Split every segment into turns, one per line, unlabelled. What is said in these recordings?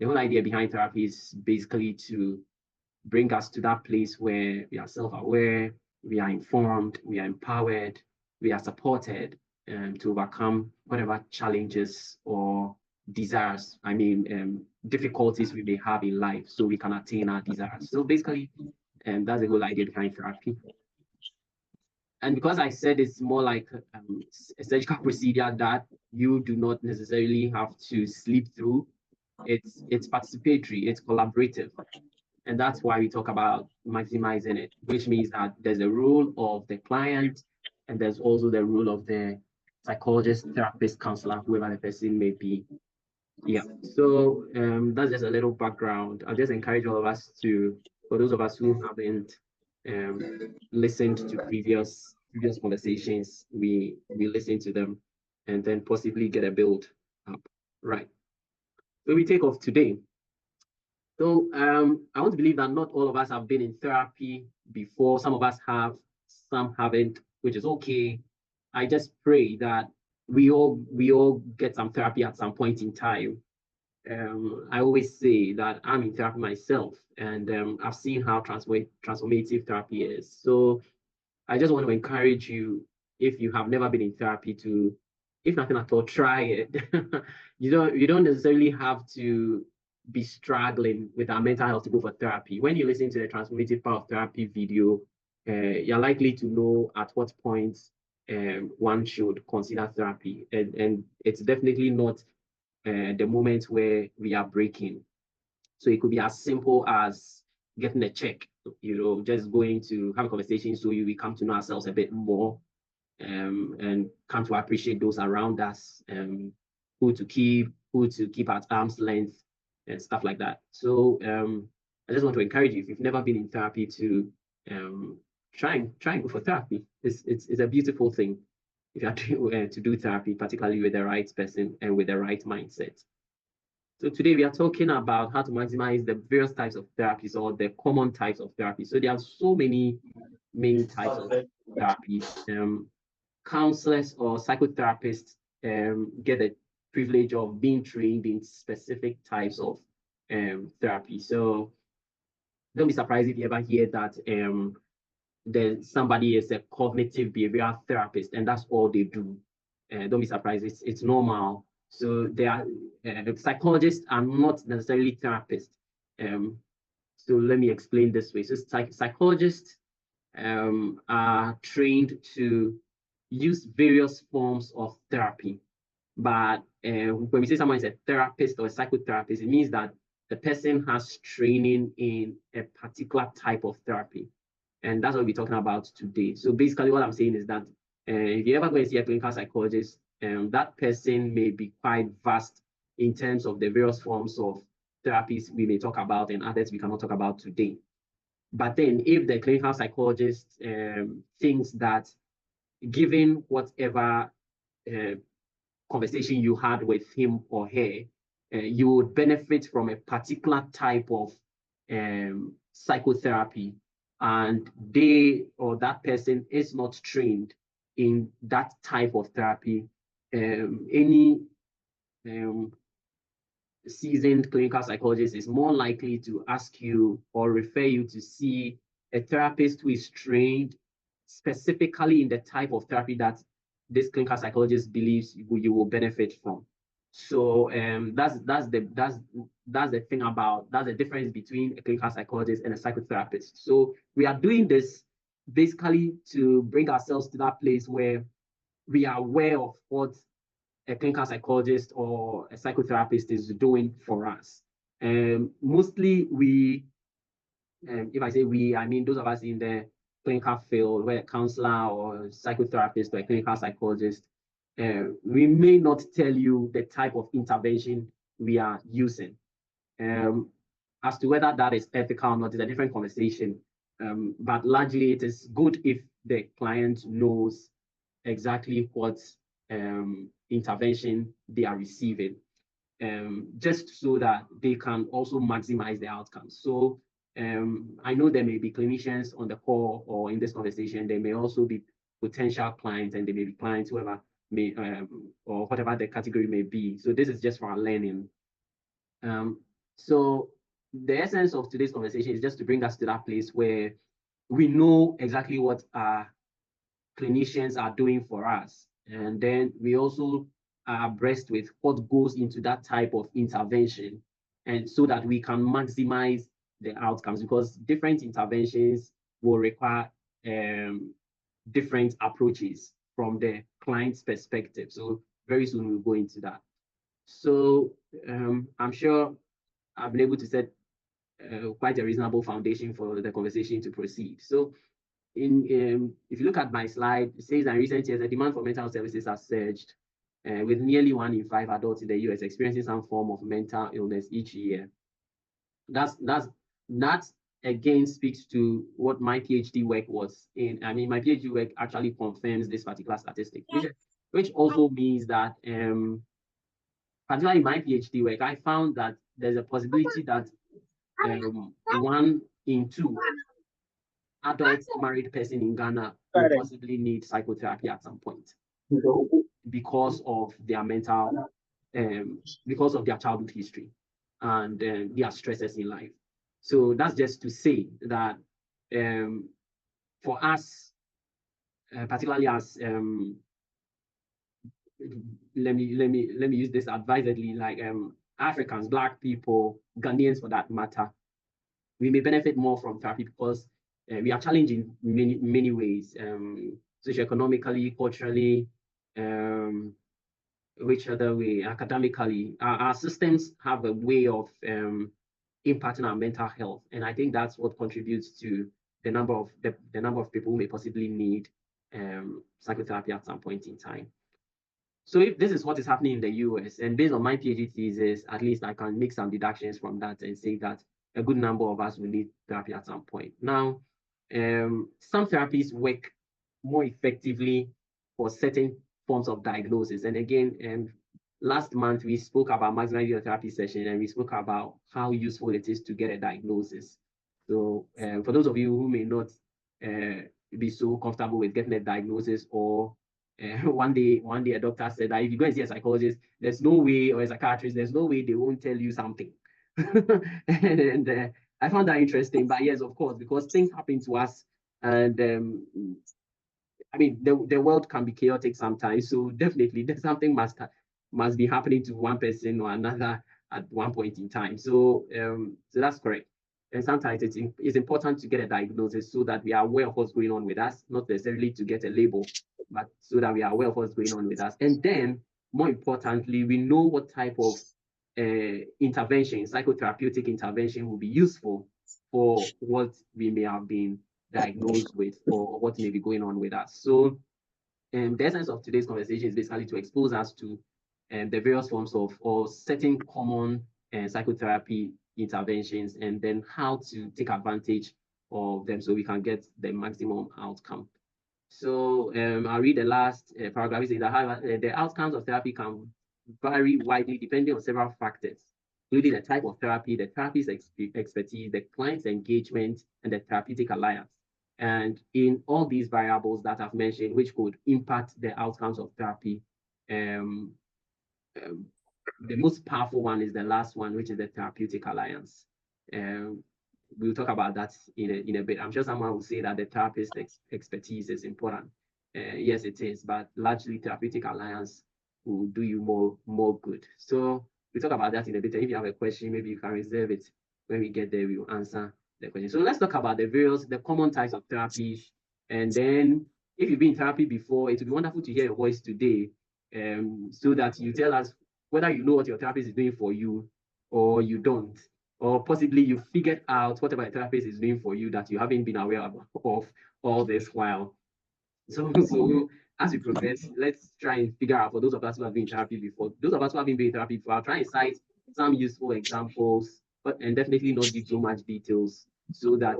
The whole idea behind therapy is basically to bring us to that place where we are self-aware, we are informed, we are empowered, we are supported to overcome whatever challenges or desires, difficulties we may have in life, so we can attain our desires. So basically, that's the whole idea behind therapy. And because I said it's more like a surgical procedure that you do not necessarily have to sleep through, it's participatory, it's collaborative. And that's why we talk about maximizing it, which means that there's a role of the client and there's also the role of the psychologist, therapist, counselor, whoever the person may be. Yeah, so that's just a little background. I'll just encourage all of us to, for those of us who haven't listened to previous conversations, we listen to them and then possibly get a build up. Right. So we take off today. So I want to believe that not all of us have been in therapy before. Some of us have, some haven't, which is okay. I just pray that we all get some therapy at some point in time. I always say that I'm in therapy myself, and I've seen how transformative therapy is. So I just want to encourage you, if you have never been in therapy, to, if nothing at all, try it. You don't necessarily have to be struggling with our mental health to go for therapy. When you listen to the transformative power of therapy video, you're likely to know at what point one should consider therapy, and it's definitely not the moment where we are breaking. So it could be as simple as getting a check, just going to have a conversation so we come to know ourselves a bit more, and come to appreciate those around us, who to keep at arm's length and stuff like that. So I just want to encourage you, if you've never been in therapy, to try and go for therapy. It's a beautiful thing if you are to do therapy, particularly with the right person and with the right mindset. So today we are talking about how to maximize the various types of therapies, or the common types of therapy. So there are so many types of therapies. Counselors or psychotherapists get the privilege of being trained in specific types of therapy. So don't be surprised if you ever hear that somebody is a cognitive behavioral therapist and that's all they do. Don't be surprised, it's normal. So they are psychologists are not necessarily therapists. So let me explain this way. So psychologists are trained to use various forms of therapy. But when we say someone is a therapist or a psychotherapist, it means that the person has training in a particular type of therapy. And that's what we're talking about today. So basically what I'm saying is that if you ever go and see a clinical psychologist, that person may be quite vast in terms of the various forms of therapies we may talk about and others we cannot talk about today. But then if the clinical psychologist thinks that given whatever conversation you had with him or her, you would benefit from a particular type of psychotherapy, and they or that person is not trained in that type of therapy, any seasoned clinical psychologist is more likely to ask you or refer you to see a therapist who is trained specifically in the type of therapy that this clinical psychologist believes you will benefit from. So that's the thing about, that's the difference between a clinical psychologist and a psychotherapist. So we are doing this basically to bring ourselves to that place where we are aware of what a clinical psychologist or a psychotherapist is doing for us. Mostly we, if I say we, I mean those of us in the clinical field, where a counselor or a psychotherapist or a clinical psychologist, we may not tell you the type of intervention we are using. As to whether that is ethical or not is a different conversation. But largely it is good if the client knows exactly what intervention they are receiving, just so that they can also maximize the outcomes. So I know there may be clinicians on the call or in this conversation. There may also be potential clients, and there may be clients, whoever may, or whatever the category may be. So this is just for our learning. So the essence of today's conversation is just to bring us to that place where we know exactly what our clinicians are doing for us. And then we also are abreast with what goes into that type of intervention, and so that we can maximize the outcomes, because different interventions will require different approaches from the client's perspective. So very soon we'll go into that. So I'm sure I've been able to set quite a reasonable foundation for the conversation to proceed. So if you look at my slide, it says that in recent years, the demand for mental health services has surged, with nearly 1 in 5 adults in the US experiencing some form of mental illness each year. That again speaks to what my PhD work was in. I mean, my PhD work actually confirms this particular statistic, which also means that, particularly in my PhD work, I found that there's a possibility that 1 in 2 adult married person in Ghana will possibly need psychotherapy at some point because of their mental, because of their childhood history and their stresses in life. So that's just to say that for us, particularly as let me use this advisedly, like Africans, Black people, Ghanaians for that matter, we may benefit more from therapy because we are challenged in many ways, socioeconomically, culturally, which other way, academically. Our systems have a way of impacting our mental health, and I think that's what contributes to the number of people who may possibly need psychotherapy at some point in time. So if this is what is happening in the US, and based on my PhD thesis, at least I can make some deductions from that and say that a good number of us will need therapy at some point. Now, some therapies work more effectively for certain forms of diagnosis. And again, last month we spoke about maximizing your therapy session, and we spoke about how useful it is to get a diagnosis. So for those of you who may not be so comfortable with getting a diagnosis, or one day a doctor said that if you go and see a psychologist, there's no way, or a psychiatrist, there's no way they won't tell you something. and I found that interesting. But yes, of course, because things happen to us, and I mean, the world can be chaotic sometimes. So definitely, there's something must be happening to one person or another at one point in time. So so that's correct. And sometimes it's important to get a diagnosis so that we are aware of what's going on with us, not necessarily to get a label, but so that we are aware of what's going on with us. And then, more importantly, we know what type of intervention, psychotherapeutic intervention, will be useful for what we may have been diagnosed with, or what may be going on with us. So the essence of today's conversation is basically to expose us to the various forms of, or certain common psychotherapy interventions, and then how to take advantage of them so we can get the maximum outcome. So I'll read the last paragraph. It says that, however, the outcomes of therapy can vary widely depending on several factors, including the type of therapy, the therapist's expertise, the client's engagement, and the therapeutic alliance. And in all these variables that I've mentioned, which could impact the outcomes of therapy, um, the most powerful one is the last one, which is the therapeutic alliance. We'll talk about that in a bit. I'm sure someone will say that the therapist expertise is important. Yes, it is, but largely therapeutic alliance will do you more good. So we'll talk about that in a bit. If you have a question, maybe you can reserve it. When we get there, we will answer the question. So let's talk about the common types of therapies. And then if you've been in therapy before, it would be wonderful to hear your voice today, so that you tell us whether you know what your therapist is doing for you or you don't, or possibly you figured out whatever a therapist is doing for you that you haven't been aware of all this while. So as we progress, let's try and figure out, for those of us who have been in therapy before, those of us who haven't been in therapy before, I'll try and cite some useful examples, and definitely not give so much details, so that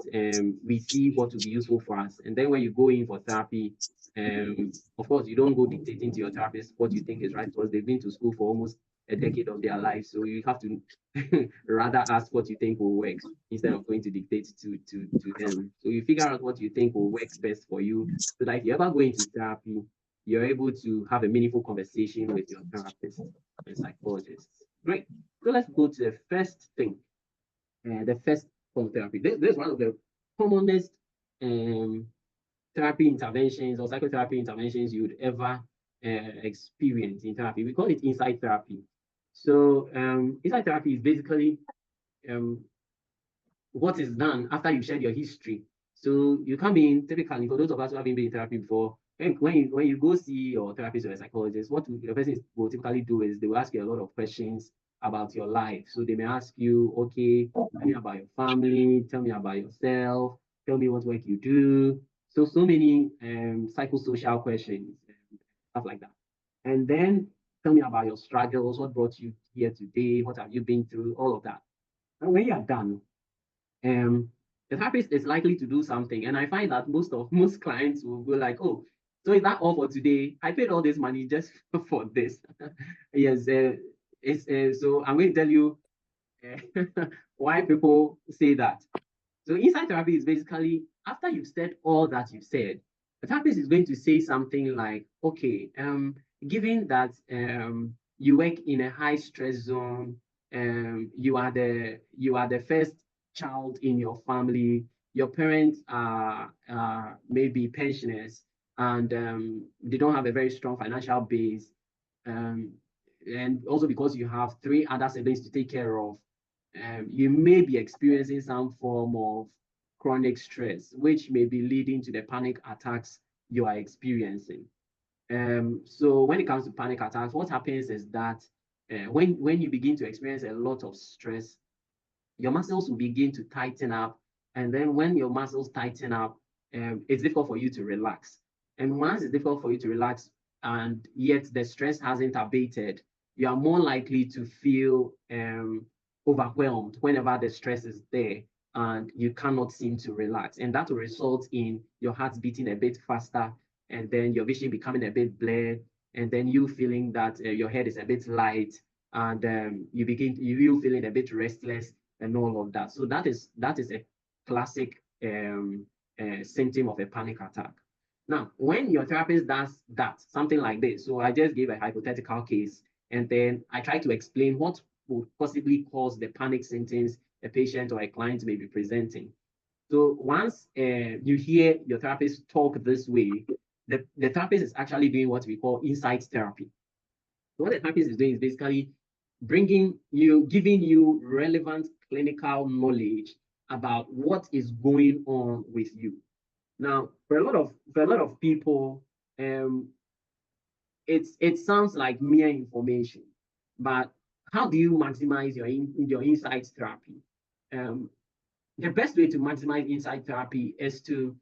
we see what will be useful for us. And then when you go in for therapy, of course, you don't go dictating to your therapist what you think is right, because they've been to school for almost a decade of their life. So you have to rather ask what you think will work instead of going to dictate to them. So you figure out what you think will work best for you, so that if you ever go into therapy, you're able to have a meaningful conversation with your therapist and psychologist. Great. So let's go to the first thing, the first form of therapy. This is one of the commonest um, therapy interventions or psychotherapy interventions you would ever experience in therapy. We call it insight therapy. So insight therapy is basically um, what is done after you shared your history. So you come in typically for those of us who haven't been in therapy before. When you go see your therapist or a psychologist, what the person will typically do is they will ask you a lot of questions about your life. So they may ask you, okay, tell me about your family, tell me about yourself, tell me what work you do. So many psychosocial questions, stuff like that. And then tell me about your struggles, what brought you here today, what have you been through, all of that. And when you are done, um, the therapist is likely to do something. And I find that most clients will go like, oh, so is that all for today? I paid all this money just for this. Yes, so I'm going to tell you why people say that. So insight therapy is basically after you've said all that you've said, the therapist is going to say something like, okay, given that you work in a high stress zone, you are the first child in your family, your parents are maybe pensioners, and they don't have a very strong financial base, um, and also because you have three other siblings to take care of, you may be experiencing some form of chronic stress, which may be leading to the panic attacks you are experiencing. So when it comes to panic attacks, what happens is that when you begin to experience a lot of stress, your muscles will begin to tighten up. And then when your muscles tighten up, it's difficult for you to relax. And once it's difficult for you to relax, and yet the stress hasn't abated, you are more likely to feel overwhelmed whenever the stress is there and you cannot seem to relax. And that will result in your heart beating a bit faster, and then your vision becoming a bit blurred, and then you feeling that your head is a bit light, and you feeling a bit restless and all of that. So that is a classic symptom of a panic attack. Now, when your therapist does that, something like this, so I just gave a hypothetical case, and then I try to explain what would possibly cause the panic symptoms a patient or a client may be presenting. So once you hear your therapist talk this way, the therapist is actually doing what we call insight therapy. So what the therapist is doing is basically giving you relevant clinical knowledge about what is going on with you. Now, for a lot of people, um, it sounds like mere information, but how do you maximize your insight therapy? Um, the best way to maximize insight therapy is to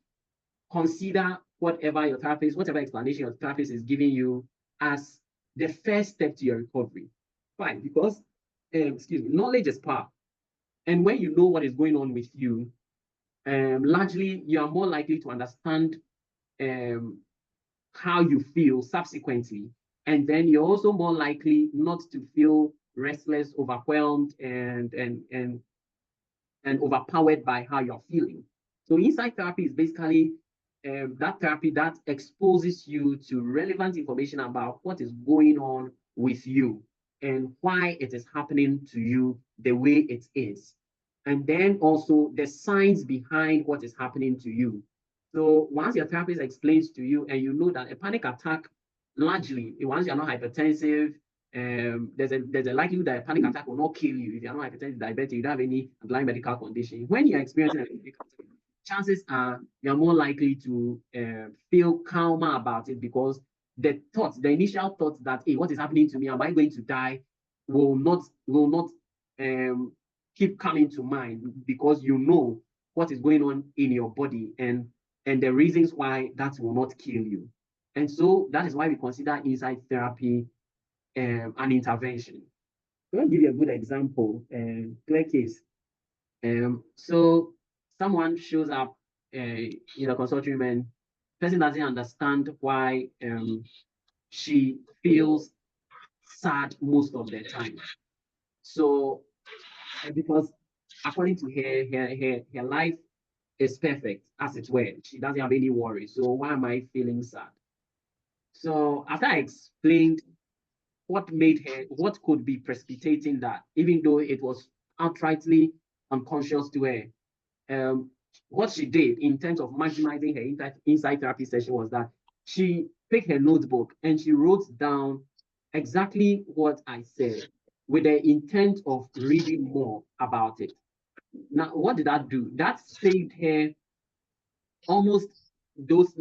consider whatever explanation your therapist is giving you as the first step to your recovery. Why? Because, excuse me, knowledge is power. And when you know what is going on with you, largely you are more likely to understand um, how you feel subsequently. And then you're also more likely not to feel restless, overwhelmed, and overpowered by how you're feeling. So insight therapy is basically that therapy that exposes you to relevant information about what is going on with you and why it is happening to you the way it is. And then also the signs behind what is happening to you. So once your therapist explains to you and you know that a panic attack, largely, once you're not hypertensive, there's a likelihood that a panic attack will not kill you if you're not hypertensive, diabetic, you don't have any underlying medical condition. When you're experiencing a panic attack, chances are you're more likely to feel calmer about it because the initial thoughts that, hey, what is happening to me? Am I going to die? Will not um, keep coming to mind because you know what is going on in your body and the reasons why that will not kill you. And so that is why we consider insight therapy an intervention. I'll give you a good example, clear case. So someone shows up in a consulting room and person doesn't understand why she feels sad most of the time. So because according to her life is perfect as it were. She doesn't have any worries. So why am I feeling sad? So after I explained what made her, what could be precipitating that, even though it was outrightly unconscious to her. What she did in terms of maximizing her insight therapy session was that she picked her notebook and she wrote down exactly what I said with the intent of reading more about it. Now, what did that do? That saved her almost those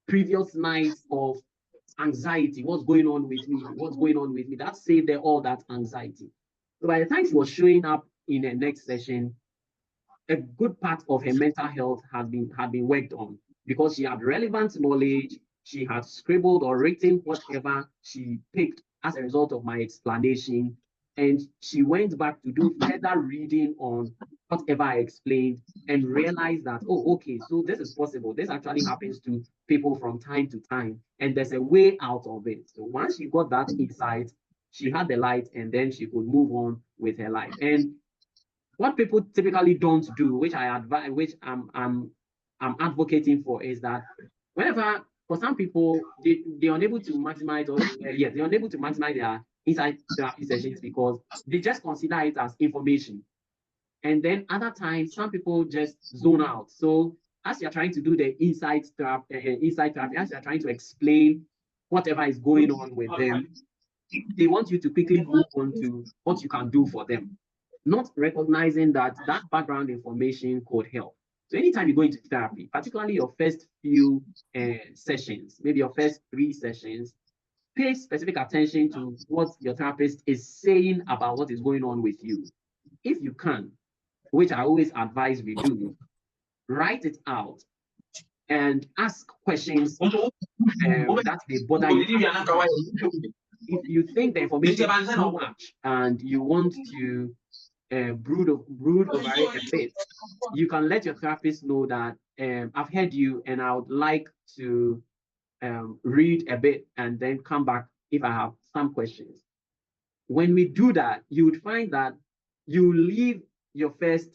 previous nights of anxiety. What's going on with me? What's going on with me? That saved her all that anxiety. So by the time she was showing up in the next session, a good part of her mental health had been worked on because she had relevant knowledge. She had scribbled or written whatever she picked as a result of my explanation, and she went back to do further reading on whatever I explained and realized that, oh, okay, so this is possible. This actually happens to people from time to time, and there's a way out of it. So once she got that insight, she had the light, and then she could move on with her life. And what people typically don't do, which I advise, which I'm advocating for, is that whenever, for some people, they're unable to maximize, or yes, they're unable to maximize their insight therapy sessions because they just consider it as information. And then other times, some people just zone out. So as you're trying to do the insight therapy, as you're trying to explain whatever is going on with them, they want you to quickly move on to what you can do for them, not recognizing that that background information could help. So anytime you go into therapy, particularly your first few sessions, maybe your first 3 sessions, pay specific attention to what your therapist is saying about what is going on with you. If you can, which I always advise we do, write it out and ask questions that they bother you. If you think the information is too much and you want to brood over it a bit, you can let your therapist know that I've heard you and I would like to read a bit and then come back if I have some questions. When we do that, you would find that you leave your first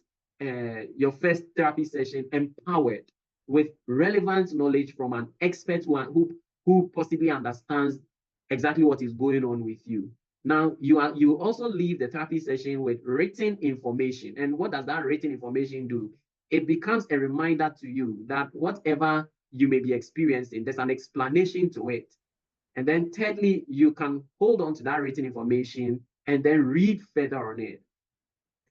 therapy session empowered with relevant knowledge from an expert who possibly understands exactly what is going on with you. Now you also leave the therapy session with written information. And what does that written information do? It becomes a reminder to you that whatever you may be experiencing, there's an explanation to it. And then thirdly, you can hold on to that written information and then read further on it.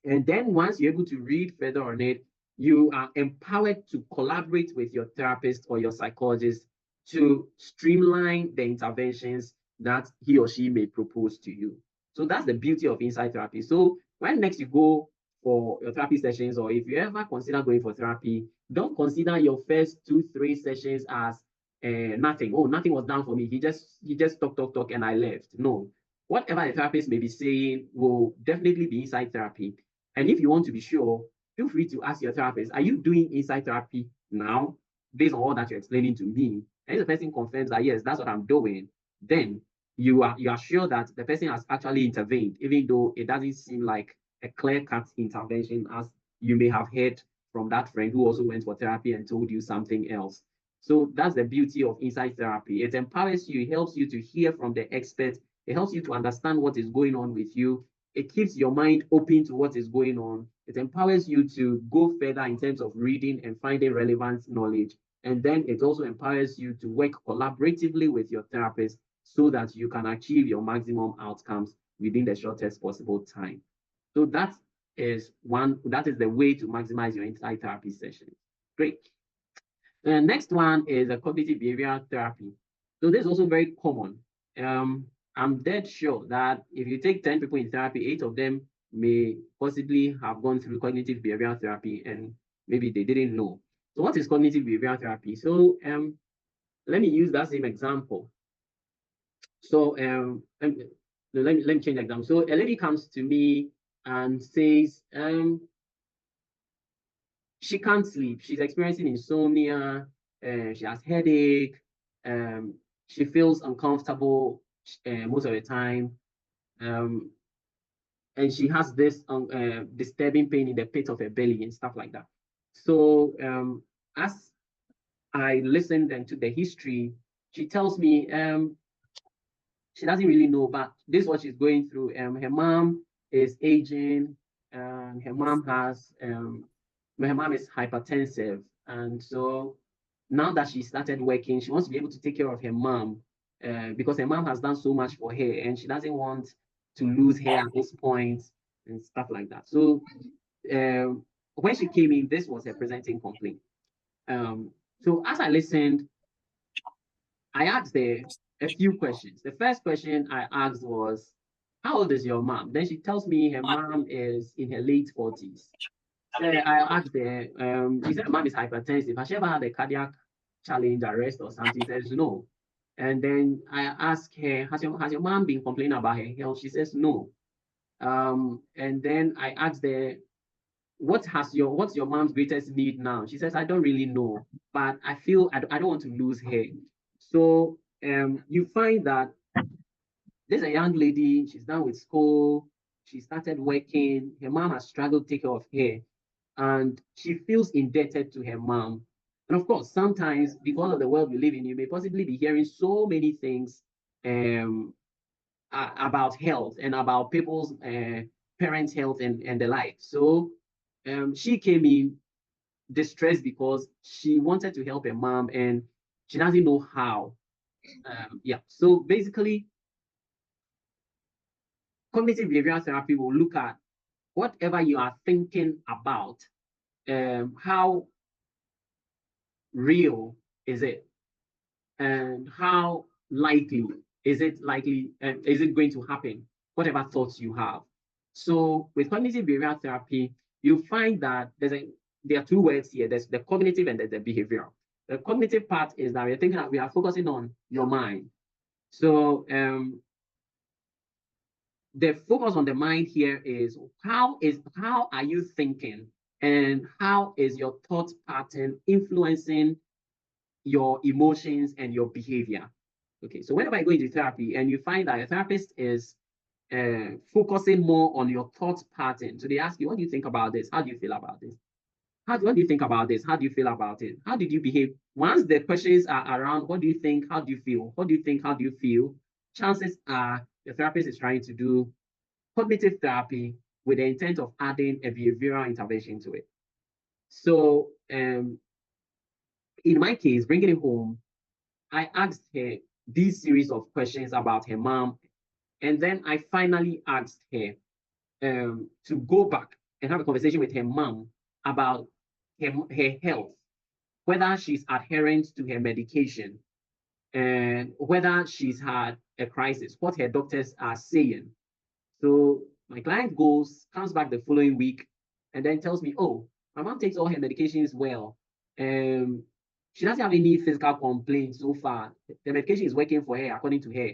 And then once you're able to read further on it, you are empowered to collaborate with your therapist or your psychologist to streamline the interventions that he or she may propose to you. So that's the beauty of insight therapy. So when next you go for your therapy sessions, or if you ever consider going for therapy, don't consider your first 2, 3 sessions as nothing. Oh, nothing was done for me. He just talk, and I left. No, whatever the therapist may be saying will definitely be insight therapy. And if you want to be sure, feel free to ask your therapist, are you doing insight therapy now based on all that you're explaining to me? And if the person confirms that, yes, that's what I'm doing, then you are sure that the person has actually intervened, even though it doesn't seem like a clear-cut intervention, as you may have heard from that friend who also went for therapy and told you something else. So that's the beauty of insight therapy. It empowers you, it helps you to hear from the expert, it helps you to understand what is going on with you, it keeps your mind open to what is going on. It empowers you to go further in terms of reading and finding relevant knowledge. And then it also empowers you to work collaboratively with your therapist so that you can achieve your maximum outcomes within the shortest possible time. So that is the way to maximize your insight therapy sessions. Great. The next one is a cognitive behavioral therapy. So this is also very common. I'm dead sure that if you take 10 people in therapy, 8 of them may possibly have gone through cognitive behavioral therapy and maybe they didn't know. So what is cognitive behavioral therapy? So let me use that same example. So let me change the example. So a lady comes to me and says she can't sleep. She's experiencing insomnia. She has headache. Um, she feels uncomfortable most of the time. Um, and she has this disturbing pain in the pit of her belly and stuff like that. So as I listened and to the history, she tells me, She doesn't really know, but this is what she's going through. Her mom is aging, and her mom is hypertensive, and so now that she started working, she wants to be able to take care of her mom, because her mom has done so much for her, and she doesn't want to lose her at this point and stuff like that. So when she came in, this was her presenting complaint. So as I listened, I asked her a few questions. The first question I asked was, "How old is your mom?" Then she tells me her mom is in her late 40s. So I asked her, he said, "Mom is hypertensive. Has she ever had a cardiac challenge, arrest, or something?" She says, "No." And then I asked her, has your mom been complaining about her health? She says, "No." And then I asked her, what's your mom's greatest need now? She says, "I don't really know, but I feel I don't want to lose her." So you find that there's a young lady, she's done with school, she started working, her mom has struggled to take care of her, and she feels indebted to her mom. And of course, sometimes because of the world we live in, you may possibly be hearing so many things um, about health and about people's parents' health and the like. So she came in distressed because she wanted to help her mom and she doesn't know how. Yeah. So basically, cognitive behavioral therapy will look at whatever you are thinking about, how real is it, and how likely is it going to happen, whatever thoughts you have. So with cognitive behavioral therapy, you find that there are two words here. There's the cognitive and there's the behavioral. The cognitive part is that we're thinking that we are focusing on your mind. So the focus on the mind here is how are you thinking, and how is your thought pattern influencing your emotions and your behavior. Okay, so whenever you go into therapy and you find that a therapist is focusing more on your thought pattern, so they ask you, "What do you think about this? How do you feel about this? What do you think about this? How do you feel about it? How did you behave?" Once the questions are around, "What do you think? How do you feel? What do you think? How do you feel?" Chances are the therapist is trying to do cognitive therapy with the intent of adding a behavioral intervention to it. So in my case, bringing it home, I asked her these series of questions about her mom, and then I finally asked her to go back and have a conversation with her mom about her health, whether she's adherent to her medication, and whether she's had a crisis, what her doctors are saying. So my client comes back the following week, and then tells me, "Oh, my mom takes all her medications well. Um, she doesn't have any physical complaints so far. The medication is working for her, according to her.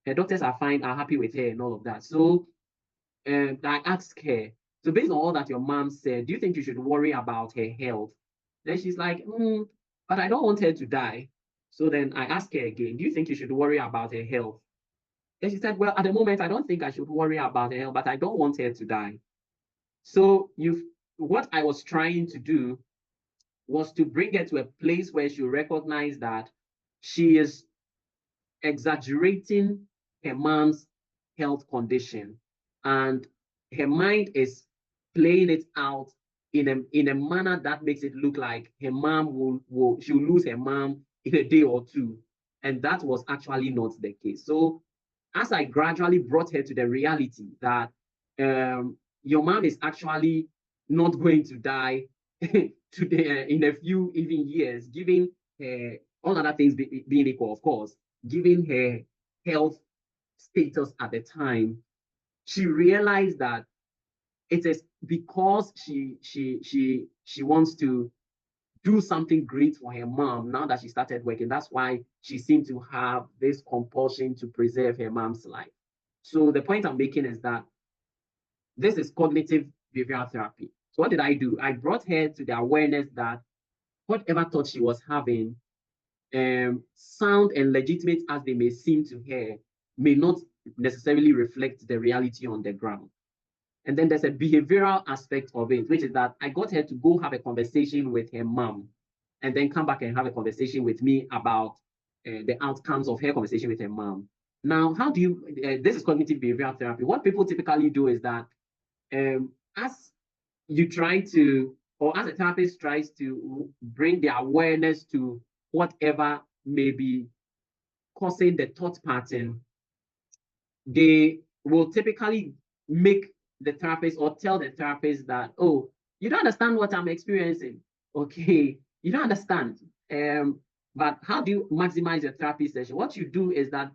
Her doctors are fine, are happy with her, and all of that." So I asked her, "So based on all that your mom said, do you think you should worry about her health?" Then she's like, "But I don't want her to die." So then I asked her again, "Do you think you should worry about her health?" Then she said, "Well, at the moment, I don't think I should worry about her, but I don't want her to die." So what I was trying to do was to bring her to a place where she recognized that she is exaggerating her mom's health condition, and her mind is playing it out in a manner that makes it look like her mom she'll lose her mom in a day or two. And that was actually not the case. So as I gradually brought her to the reality that your mom is actually not going to die today in a few even years, given her all other things being equal, of course, given her health status at the time, she realized that it is because she wants to do something great for her mom now that she started working. That's why she seemed to have this compulsion to preserve her mom's life. So the point I'm making is that this is cognitive behavioral therapy. So what did I do? I brought her to the awareness that whatever thought she was having, sound and legitimate as they may seem to her, may not necessarily reflect the reality on the ground. And then there's a behavioral aspect of it, which is that I got her to go have a conversation with her mom and then come back and have a conversation with me about the outcomes of her conversation with her mom. Now, how do you, this is cognitive behavioral therapy. What people typically do is that as you try to, or as a therapist tries to bring the awareness to whatever may be causing the thought pattern, they will typically make the therapist or tell the therapist that, oh, you don't understand what I'm experiencing. Okay, you don't understand. But how do you maximize your therapy session? What you do is that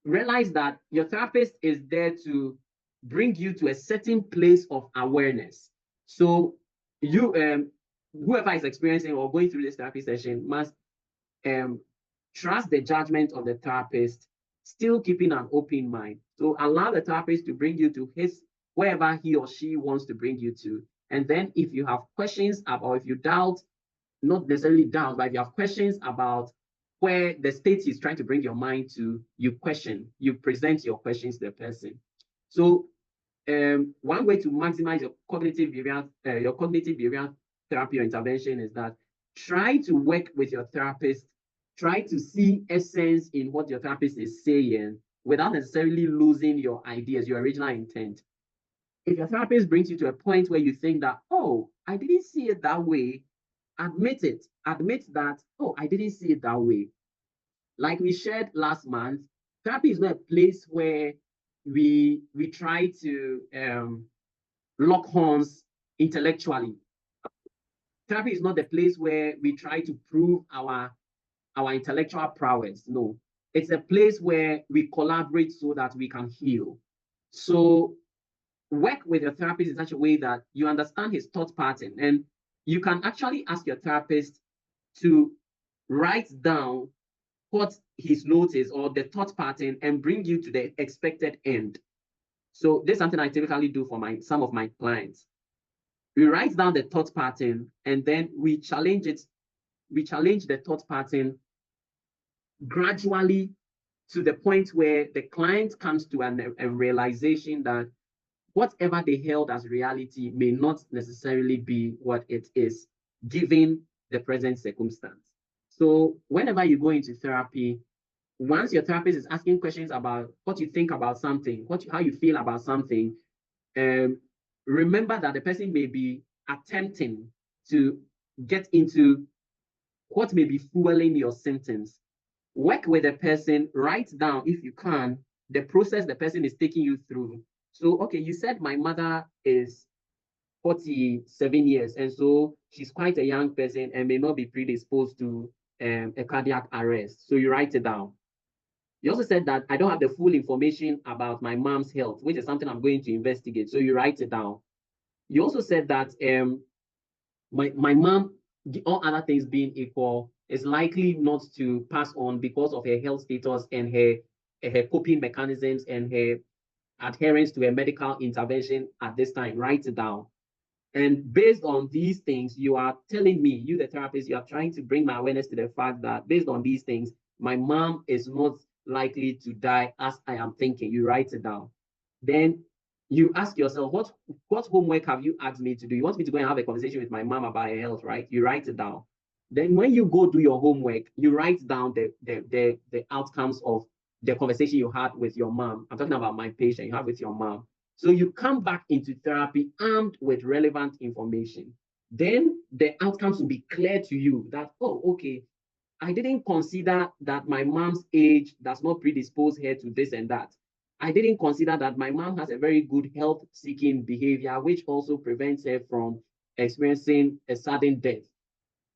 realize that your therapist is there to bring you to a certain place of awareness. So you, whoever is experiencing or going through this therapy session must um, trust the judgment of the therapist, still keeping an open mind. So allow the therapist to bring you to his wherever he or she wants to bring you to. And then if you have questions about, or if you doubt, not necessarily doubt, but if you have questions about where the state is trying to bring your mind to, you question, you present your questions to the person. So one way to maximize your cognitive behavioral therapy or intervention is that try to work with your therapist, try to see essence in what your therapist is saying without necessarily losing your ideas, your original intent. If your therapist brings you to a point where you think that, oh, I didn't see it that way, admit it. Admit that, oh, I didn't see it that way. Like we shared last month, therapy is not a place where we try to lock horns intellectually. Therapy is not the place where we try to prove our intellectual prowess. No, it's a place where we collaborate so that we can heal. So work with your therapist in such a way that you understand his thought pattern, and you can actually ask your therapist to write down what he's noticed or the thought pattern and bring you to the expected end. So this is something I typically do for some of my clients. We write down the thought pattern and then we challenge it. We challenge the thought pattern gradually to the point where the client comes to a realization that whatever they held as reality may not necessarily be what it is, given the present circumstance. So whenever you go into therapy, once your therapist is asking questions about what you think about something, how you feel about something, remember that the person may be attempting to get into what may be fueling your symptoms. Work with the person, write down, if you can, the process the person is taking you through. So, okay, you said my mother is 47 years, and so she's quite a young person and may not be predisposed to a cardiac arrest. So you write it down. You also said that I don't have the full information about my mom's health, which is something I'm going to investigate. So you write it down. You also said that my mom, all other things being equal, is likely not to pass on because of her health status and her coping mechanisms and her adherence to a medical intervention at this time. Write it down. And based on these things, you are telling me, you, the therapist, you are trying to bring my awareness to the fact that based on these things, my mom is not likely to die as I am thinking. You write it down. Then you ask yourself, what homework have you asked me to do? You want me to go and have a conversation with my mom about her health, right? You write it down. Then when you go do your homework, you write down the outcomes of the conversation you had with your mom. I'm talking about my patient you have with your mom. So you come back into therapy armed with relevant information. Then the outcomes will be clear to you that, oh, okay, I didn't consider that my mom's age does not predispose her to this and that. I didn't consider that my mom has a very good health seeking behavior, which also prevents her from experiencing a sudden death.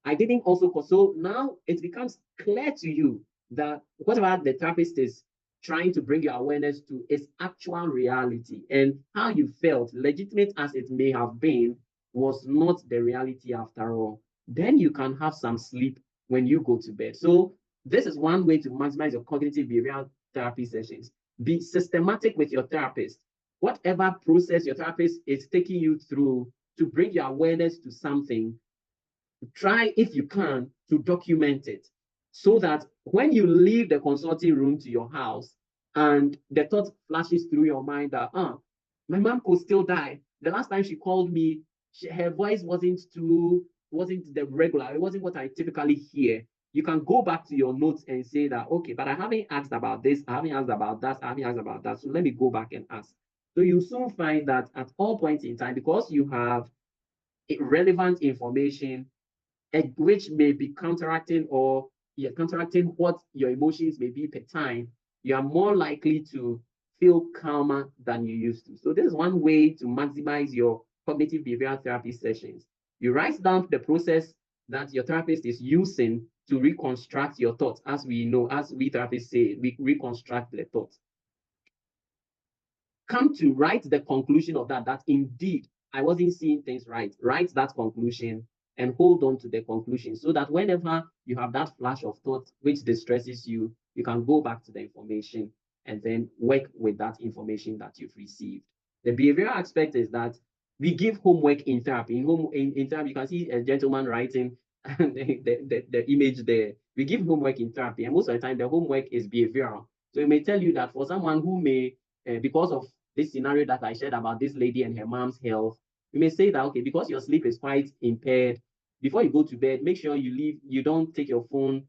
I didn't also, so now it becomes clear to you that whatever the therapist is trying to bring your awareness to is actual reality, and how you felt, legitimate as it may have been, was not the reality after all. Then you can have some sleep when you go to bed. So this is one way to maximize your cognitive behavioral therapy sessions. Be systematic with your therapist. Whatever process your therapist is taking you through to bring your awareness to something, try, if you can, to document it so that when you leave the consulting room to your house and the thought flashes through your mind that, my mom could still die. The last time she called me, her voice wasn't the regular. It wasn't what I typically hear. you can go back to your notes and say that, okay, but I haven't asked about this, I haven't asked about that, I haven't asked about that. So let me go back and ask. So you soon find that at all points in time, because you have relevant information, which may be counteracting or counteracting what your emotions may be per time, you are more likely to feel calmer than you used to. So this is one way to maximize your cognitive behavioral therapy sessions. You write down the process that your therapist is using to reconstruct your thoughts. As we know, as we therapists say, we reconstruct the thoughts. Come to write the conclusion of that indeed I wasn't seeing things right. Write that conclusion and hold on to the conclusion so that whenever you have that flash of thought which distresses you, you can go back to the information and then work with that information that you've received. The behavioral aspect is that we give homework in therapy. In therapy, you can see a gentleman writing the image there. We give homework in therapy, and most of the time the homework is behavioral. So it may tell you that for someone who may, because of this scenario that I shared about this lady and her mom's health, you may say that, okay, because your sleep is quite impaired, before you go to bed, make sure you don't take your phone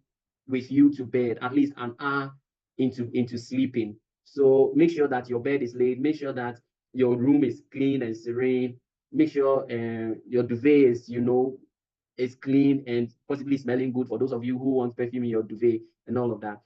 with you to bed, at least an hour into sleeping. So make sure that your bed is laid, make sure that your room is clean and serene, make sure your duvet is, is clean and possibly smelling good for those of you who want perfume in your duvet and all of that.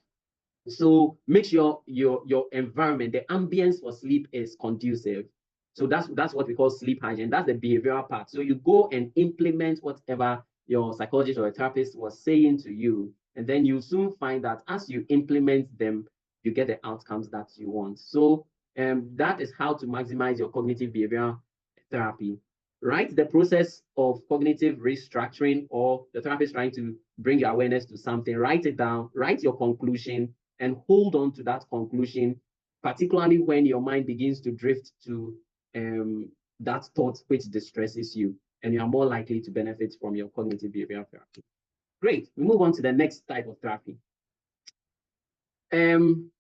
So make sure your environment, the ambience for sleep is conducive. So that's what we call sleep hygiene. That's the behavioral part. So you go and implement whatever your psychologist or a therapist was saying to you, and then you soon find that as you implement them, you get the outcomes that you want. So that is how to maximize your cognitive behavioral therapy. Write the process of cognitive restructuring, or the therapist trying to bring your awareness to something. Write it down, write your conclusion, and hold on to that conclusion, particularly when your mind begins to drift to that thought which distresses you, and you are more likely to benefit from your cognitive behavioral therapy. Great. We move on to the next type of therapy.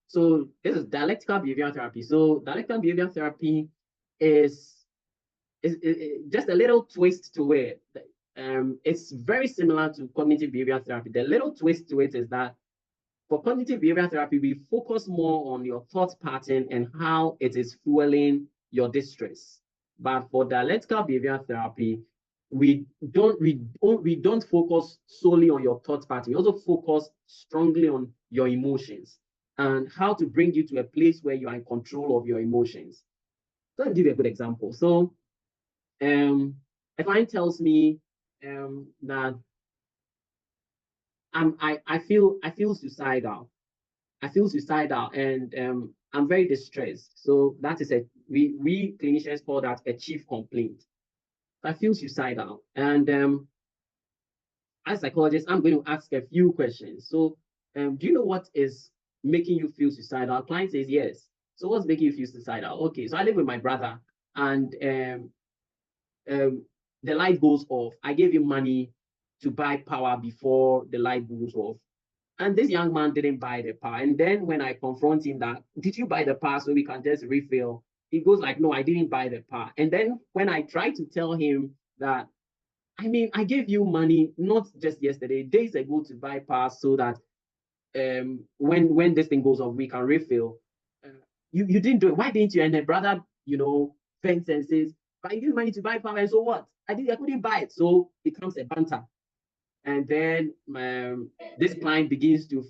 So this is dialectical behavioral therapy. So dialectical behavioral therapy is just a little twist to it. It's very similar to cognitive behavioral therapy. The little twist to it is that for cognitive behavioral therapy, we focus more on your thought pattern and how it is fueling your distress. But for dialectical behavioral therapy, we don't focus solely on your thought pattern. We also focus strongly on your emotions and how to bring you to a place where you are in control of your emotions. So I'll give you a good example. So a client tells me that I feel suicidal. I feel suicidal, and I'm very distressed. So that is we clinicians call that a chief complaint. I feel suicidal, and as psychologist, I'm going to ask a few questions. So, do you know what is making you feel suicidal? Client says yes. So what's making you feel suicidal? Okay, so I live with my brother, and the light goes off. I gave him money to buy power before the light goes off. And this young man didn't buy the power. And then when I confront him that, did you buy the power so we can just refill? He goes like, no, I didn't buy the power. And then when I try to tell him that, I mean, I gave you money, not just yesterday, days ago to buy power so that when this thing goes off, we can refill. You didn't do it. Why didn't you? And the brother, vents and says, but I gave money to buy power, and so what? I couldn't buy it. So it becomes a banter. And then this client begins to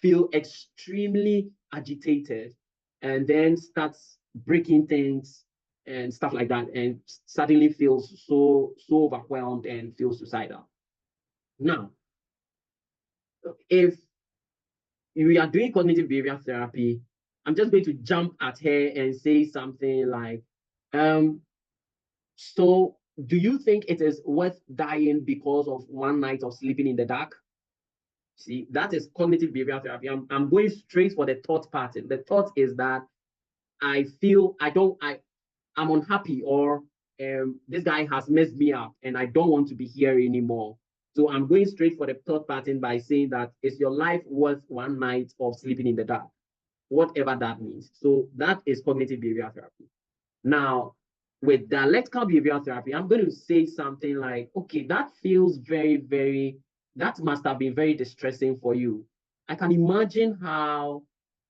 feel extremely agitated and then starts breaking things and stuff like that, and suddenly feels so overwhelmed and feels suicidal. Now, if we are doing cognitive behavioral therapy, I'm just going to jump at her and say something like, so do you think it is worth dying because of one night of sleeping in the dark? See, that is cognitive behavioral therapy. I'm going straight for the thought pattern. The thought is that I feel I'm unhappy, or this guy has messed me up and I don't want to be here anymore. So I'm going straight for the thought pattern by saying that, is your life worth one night of sleeping in the dark? Whatever that means. So that is cognitive behavioral therapy. Now, with dialectical behavioral therapy, I'm going to say something like, okay, that feels very, very that must have been very distressing for you. I can imagine how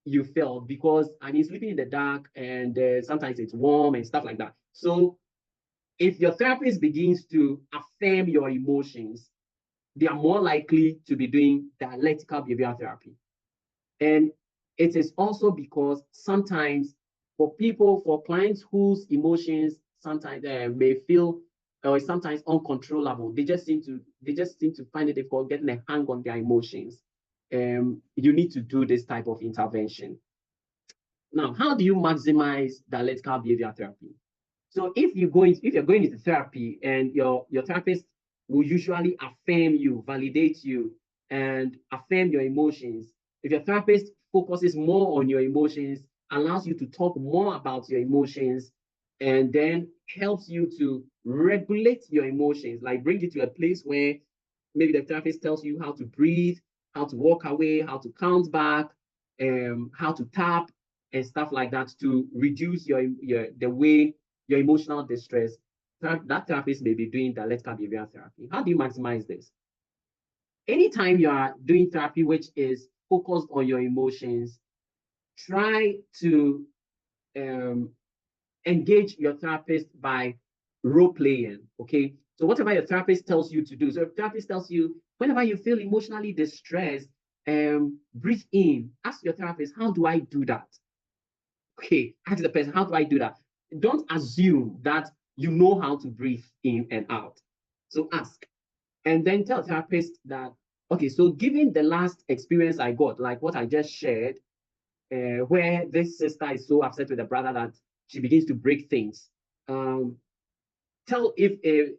you felt because I mean, sleeping in the dark and sometimes it's warm and stuff like that. So if your therapist begins to affirm your emotions, they are more likely to be doing dialectical behavioral therapy. And it is also because sometimes for clients whose emotions sometimes may feel or sometimes uncontrollable, they just seem to find it difficult getting a hang on their emotions. You need to do this type of intervention. Now, how do you maximize dialectical behavior therapy? So if you're going into therapy and your therapist will usually affirm you, validate you, and affirm your emotions. If your therapist focuses more on your emotions, allows you to talk more about your emotions, and then helps you to regulate your emotions, like bring you to a place where maybe the therapist tells you how to breathe, how to walk away, how to count back, how to tap and stuff like that to reduce your the way your emotional distress. That therapist may be doing dialectical behavioral therapy. How do you maximize this? Anytime you are doing therapy which is focused on your emotions, try to um, engage your therapist by role playing. Okay. So whatever your therapist tells you to do. So if therapist tells you whenever you feel emotionally distressed, breathe in. Ask your therapist, how do I do that? Okay, ask the person, how do I do that? Don't assume that you know how to breathe in and out. So ask. And then tell the therapist that, okay, so given the last experience I got, like what I just shared, where this sister is so upset with the brother that she begins to break things. Tell if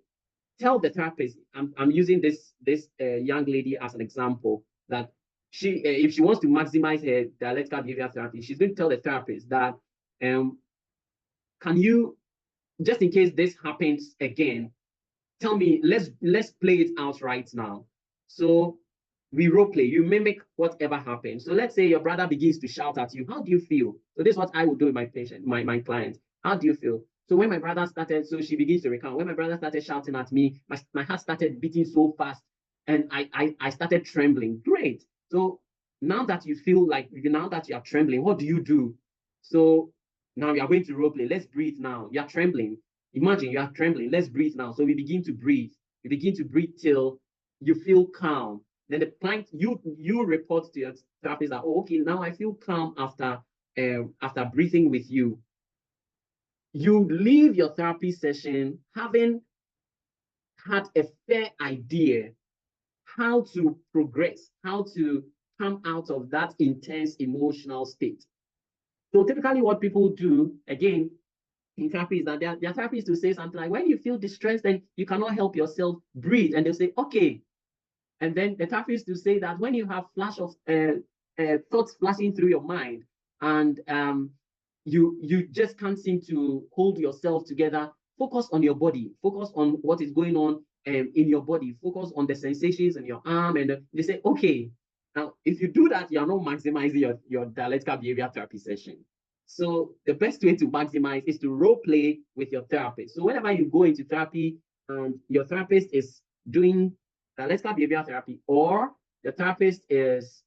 tell the therapist. I'm using this young lady as an example that she if she wants to maximize her dialectical behavior therapy, she's going to tell the therapist that can you, just in case this happens again, tell me, let's play it out right now. So we role play, you mimic whatever happened. So let's say your brother begins to shout at you. How do you feel? So this is what I would do with my patient, my client. How do you feel? So when my brother started, so she begins to recount. When my brother started shouting at me, my heart started beating so fast and I started trembling. Great. So now that you feel like, now that you are trembling, what do you do? So now you are going to role play. Let's breathe now. You are trembling. Imagine you are trembling. Let's breathe now. So we begin to breathe. You begin to breathe till you feel calm. Then the client, you report to your therapist that, oh, okay, now I feel calm after breathing with you. You leave your therapy session having had a fair idea how to progress, how to come out of that intense emotional state. So typically what people do, again, in therapy is that their therapy is to say something like, when you feel distressed and you cannot help yourself, breathe. And they'll say, okay. And then the therapist to say that when you have flash of thoughts flashing through your mind and you just can't seem to hold yourself together, focus on your body, focus on what is going on in your body, focus on the sensations in your arm. And they say, okay, now if you do that, you're not maximizing your dialectical behavior therapy session. So the best way to maximize is to role play with your therapist. So whenever you go into therapy and your therapist is doing dialectical behavior therapy, or the therapist is,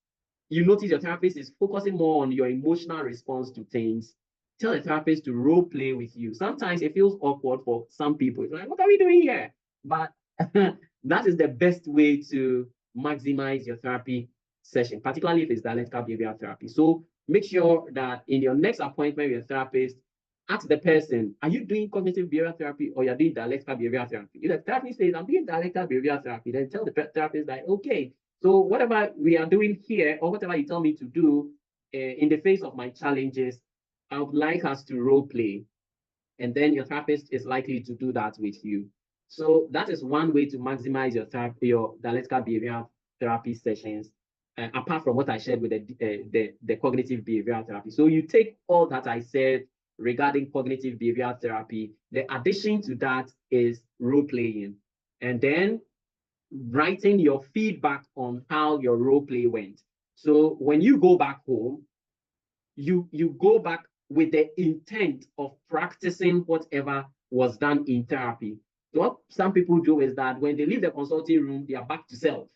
you notice your therapist is focusing more on your emotional response to things, tell the therapist to role play with you. Sometimes it feels awkward for some people. It's like, what are we doing here? But that is the best way to maximize your therapy session, particularly if it's dialectical behavior therapy. So make sure that in your next appointment with your therapist, ask the person, are you doing cognitive behavioral therapy or you're doing dialectical behavioral therapy? If the therapist says, I'm doing dialectical behavioral therapy, then tell the therapist that, okay, so whatever we are doing here or whatever you tell me to do in the face of my challenges, I would like us to role play. And then your therapist is likely to do that with you. So that is one way to maximize your therapy, your dialectical behavioral therapy sessions, apart from what I shared with the cognitive behavioral therapy. So you take all that I said regarding cognitive behavioral therapy. The addition to that is role playing, and then writing your feedback on how your role play went. So when you go back home, you go back with the intent of practicing whatever was done in therapy. So what some people do is that when they leave the consulting room, they are back to self.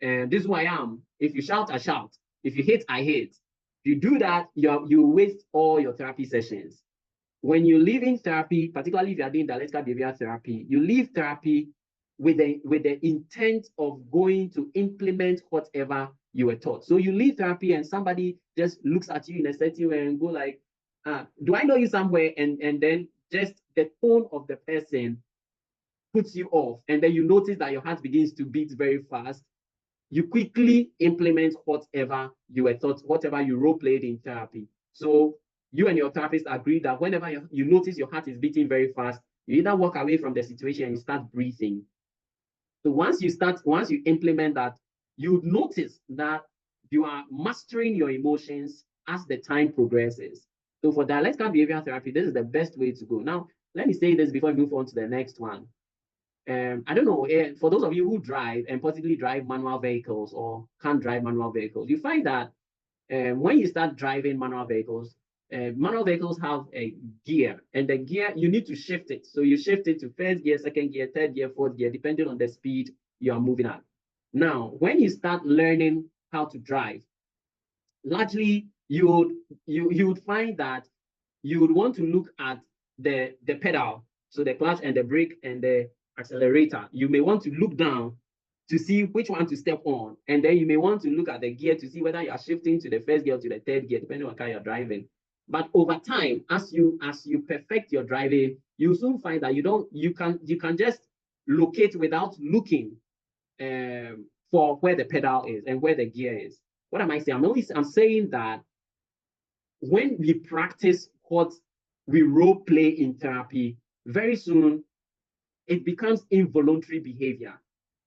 and this is who I am. If you shout, I shout. If you hate, I hate. If you do that, you waste all your therapy sessions. When you leave in therapy, particularly if you are doing dialectical behavioral therapy, you leave therapy with the intent of going to implement whatever you were taught. So you leave therapy and somebody just looks at you in a certain way and go like, do I know you somewhere? And then just the tone of the person puts you off. And then you notice that your heart begins to beat very fast. You quickly implement whatever you were taught, whatever you role played in therapy. So you and your therapist agree that whenever you notice your heart is beating very fast, you either walk away from the situation and you start breathing. So once you implement that, you notice that you are mastering your emotions as the time progresses. So for dialectical behavioral therapy, this is the best way to go. Now, let me say this before we move on to the next one. I don't know, for those of you who drive and possibly drive manual vehicles or can't drive manual vehicles, you find that when you start driving manual vehicles have a gear, and the gear, you need to shift it. So you shift it to first gear, second gear, third gear, fourth gear, depending on the speed you are moving at. Now, when you start learning how to drive, largely you would find that you would want to look at the pedal, so the clutch and the brake and the accelerator. You may want to look down to see which one to step on, and then you may want to look at the gear to see whether you are shifting to the first gear or to the third gear, depending on how you're driving. But over time, as you perfect your driving, you soon find that you can just locate without looking for where the pedal is and where the gear is. What am I saying? I'm saying that when we practice what we role play in therapy, very soon it becomes involuntary behavior.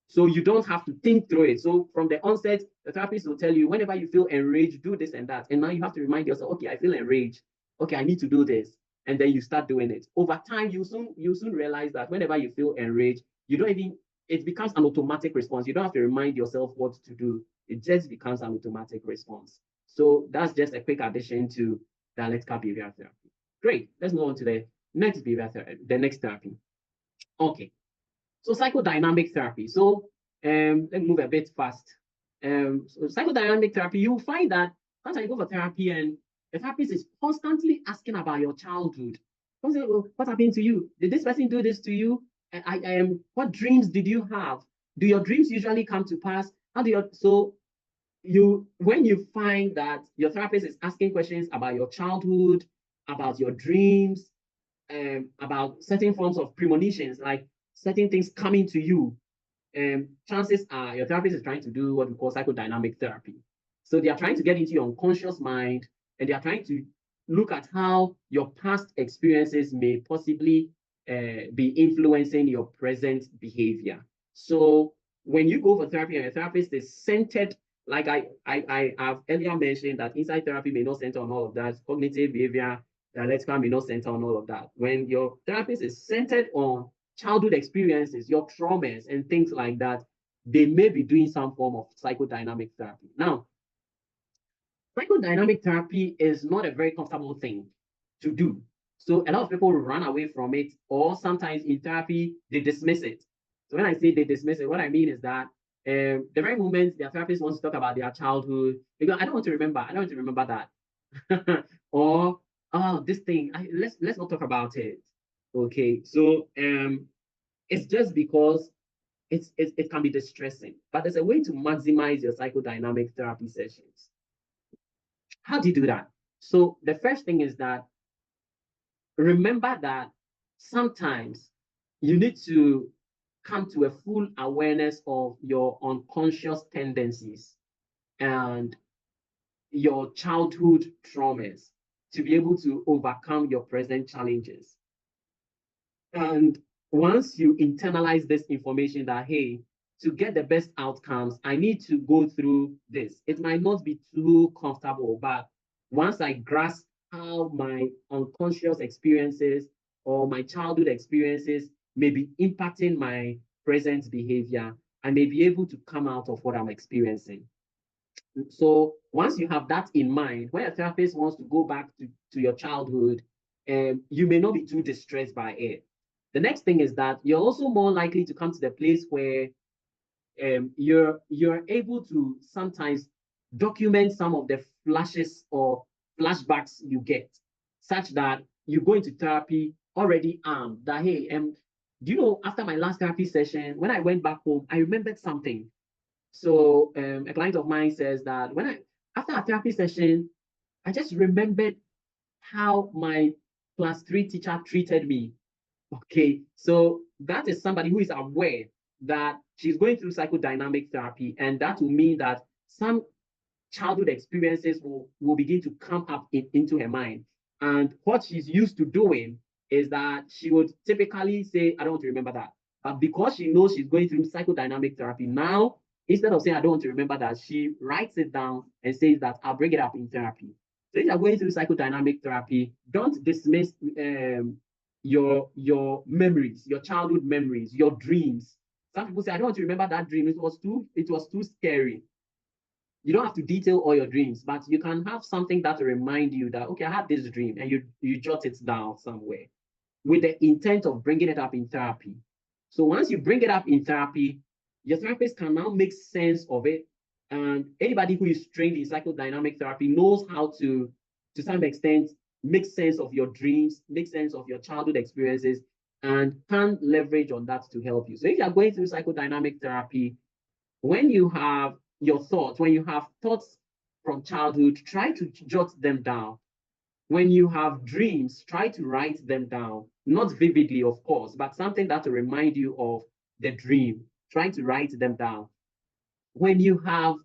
So you don't have to think through it. So from the onset, the therapist will tell you, whenever you feel enraged, do this and that. And now you have to remind yourself, okay, I feel enraged. Okay, I need to do this. And then you start doing it. Over time, you soon realize that whenever you feel enraged, it becomes an automatic response. You don't have to remind yourself what to do. It just becomes an automatic response. So that's just a quick addition to dialectical behavioral therapy. Great. Let's move on to the next the next therapy. Okay. So psychodynamic therapy. So let's move a bit fast. So psychodynamic therapy, you'll find that sometimes you go for therapy and the therapist is constantly asking about your childhood. What happened to you? Did this person do this to you? What dreams did you have? Do your dreams usually come to pass? When you find that your therapist is asking questions about your childhood, about your dreams, about certain forms of premonitions, like certain things coming to you, chances are your therapist is trying to do what we call psychodynamic therapy. So they are trying to get into your unconscious mind, and they are trying to look at how your past experiences may possibly be influencing your present behavior. So when you go for therapy and a therapist is centered, like I have earlier mentioned, that inside therapy may not center on all of that, cognitive behavior, dialectical may not center on all of that. When your therapist is centered on childhood experiences, your traumas, and things like that, they may be doing some form of psychodynamic therapy. Now, psychodynamic therapy is not a very comfortable thing to do. So a lot of people run away from it, or sometimes in therapy, they dismiss it. So when I say they dismiss it, what I mean is that the very moment their therapist wants to talk about their childhood, they go, I don't want to remember that. Or, oh, this thing, let's not talk about it. Okay, so it's just because it can be distressing, but there's a way to maximize your psychodynamic therapy sessions. How do you do that? So the first thing is that remember that sometimes you need to come to a full awareness of your unconscious tendencies and your childhood traumas to be able to overcome your present challenges. And once you internalize this information that, hey, to get the best outcomes, I need to go through this. It might not be too comfortable, but once I grasp how my unconscious experiences or my childhood experiences may be impacting my present behavior, I may be able to come out of what I'm experiencing. So once you have that in mind, when a therapist wants to go back to your childhood, you may not be too distressed by it. The next thing is that you're also more likely to come to the place where you're able to sometimes document some of the flashes or flashbacks you get, such that you go into therapy already armed. That hey, do you know, after my last therapy session, when I went back home, I remembered something. So a client of mine says that after a therapy session, I just remembered how my class 3 teacher treated me. Okay, so that is somebody who is aware that she's going through psychodynamic therapy, and that will mean that some childhood experiences will begin to come up into her mind. And what she's used to doing is that she would typically say, I don't want to remember that. But because she knows she's going through psychodynamic therapy now, instead of saying, I don't want to remember that, she writes it down and says that I'll bring it up in therapy. So if you're going through psychodynamic therapy, don't dismiss your memories, your childhood memories, your dreams. Some people say, I don't want to remember that dream. It was too scary. You don't have to detail all your dreams, but you can have something that will remind you that, okay, I had this dream, and you jot it down somewhere with the intent of bringing it up in therapy. So once you bring it up in therapy, your therapist can now make sense of it. And anybody who is trained in psychodynamic therapy knows how to some extent, make sense of your dreams, make sense of your childhood experiences, and can leverage on that to help you. So if you're going through psychodynamic therapy, when you have thoughts from childhood, try to jot them down. When you have dreams, try to write them down, not vividly, of course, but something that will remind you of the dream. Try to write them down. When you have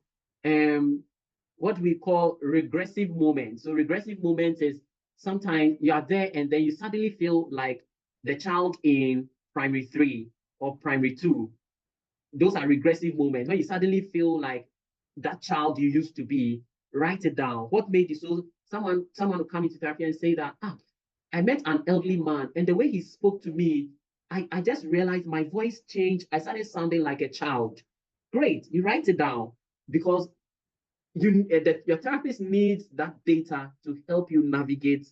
what we call regressive moments. So regressive moments is sometimes you are there and then you suddenly feel like the child in primary 3 or primary 2. Those are regressive moments when you suddenly feel like that child you used to be. Write it down. What made you so? Someone will come into therapy and say that, I met an elderly man, and the way he spoke to me, I just realized my voice changed. I started sounding like a child. Great, you write it down, because your therapist needs that data to help you navigate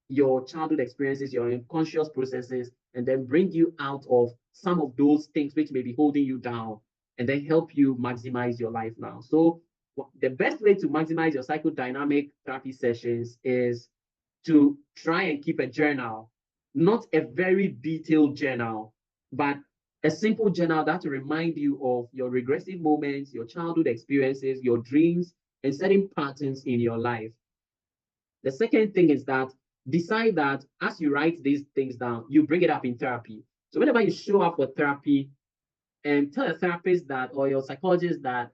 your childhood experiences, your unconscious processes, and then bring you out of some of those things which may be holding you down, and then help you maximize your life now. So the best way to maximize your psychodynamic therapy sessions is to try and keep a journal, not a very detailed journal, but a simple journal that will remind you of your regressive moments, your childhood experiences, your dreams, and certain patterns in your life. The second thing is that decide that as you write these things down, you bring it up in therapy. So whenever you show up for therapy, and tell a therapist that, or your psychologist that,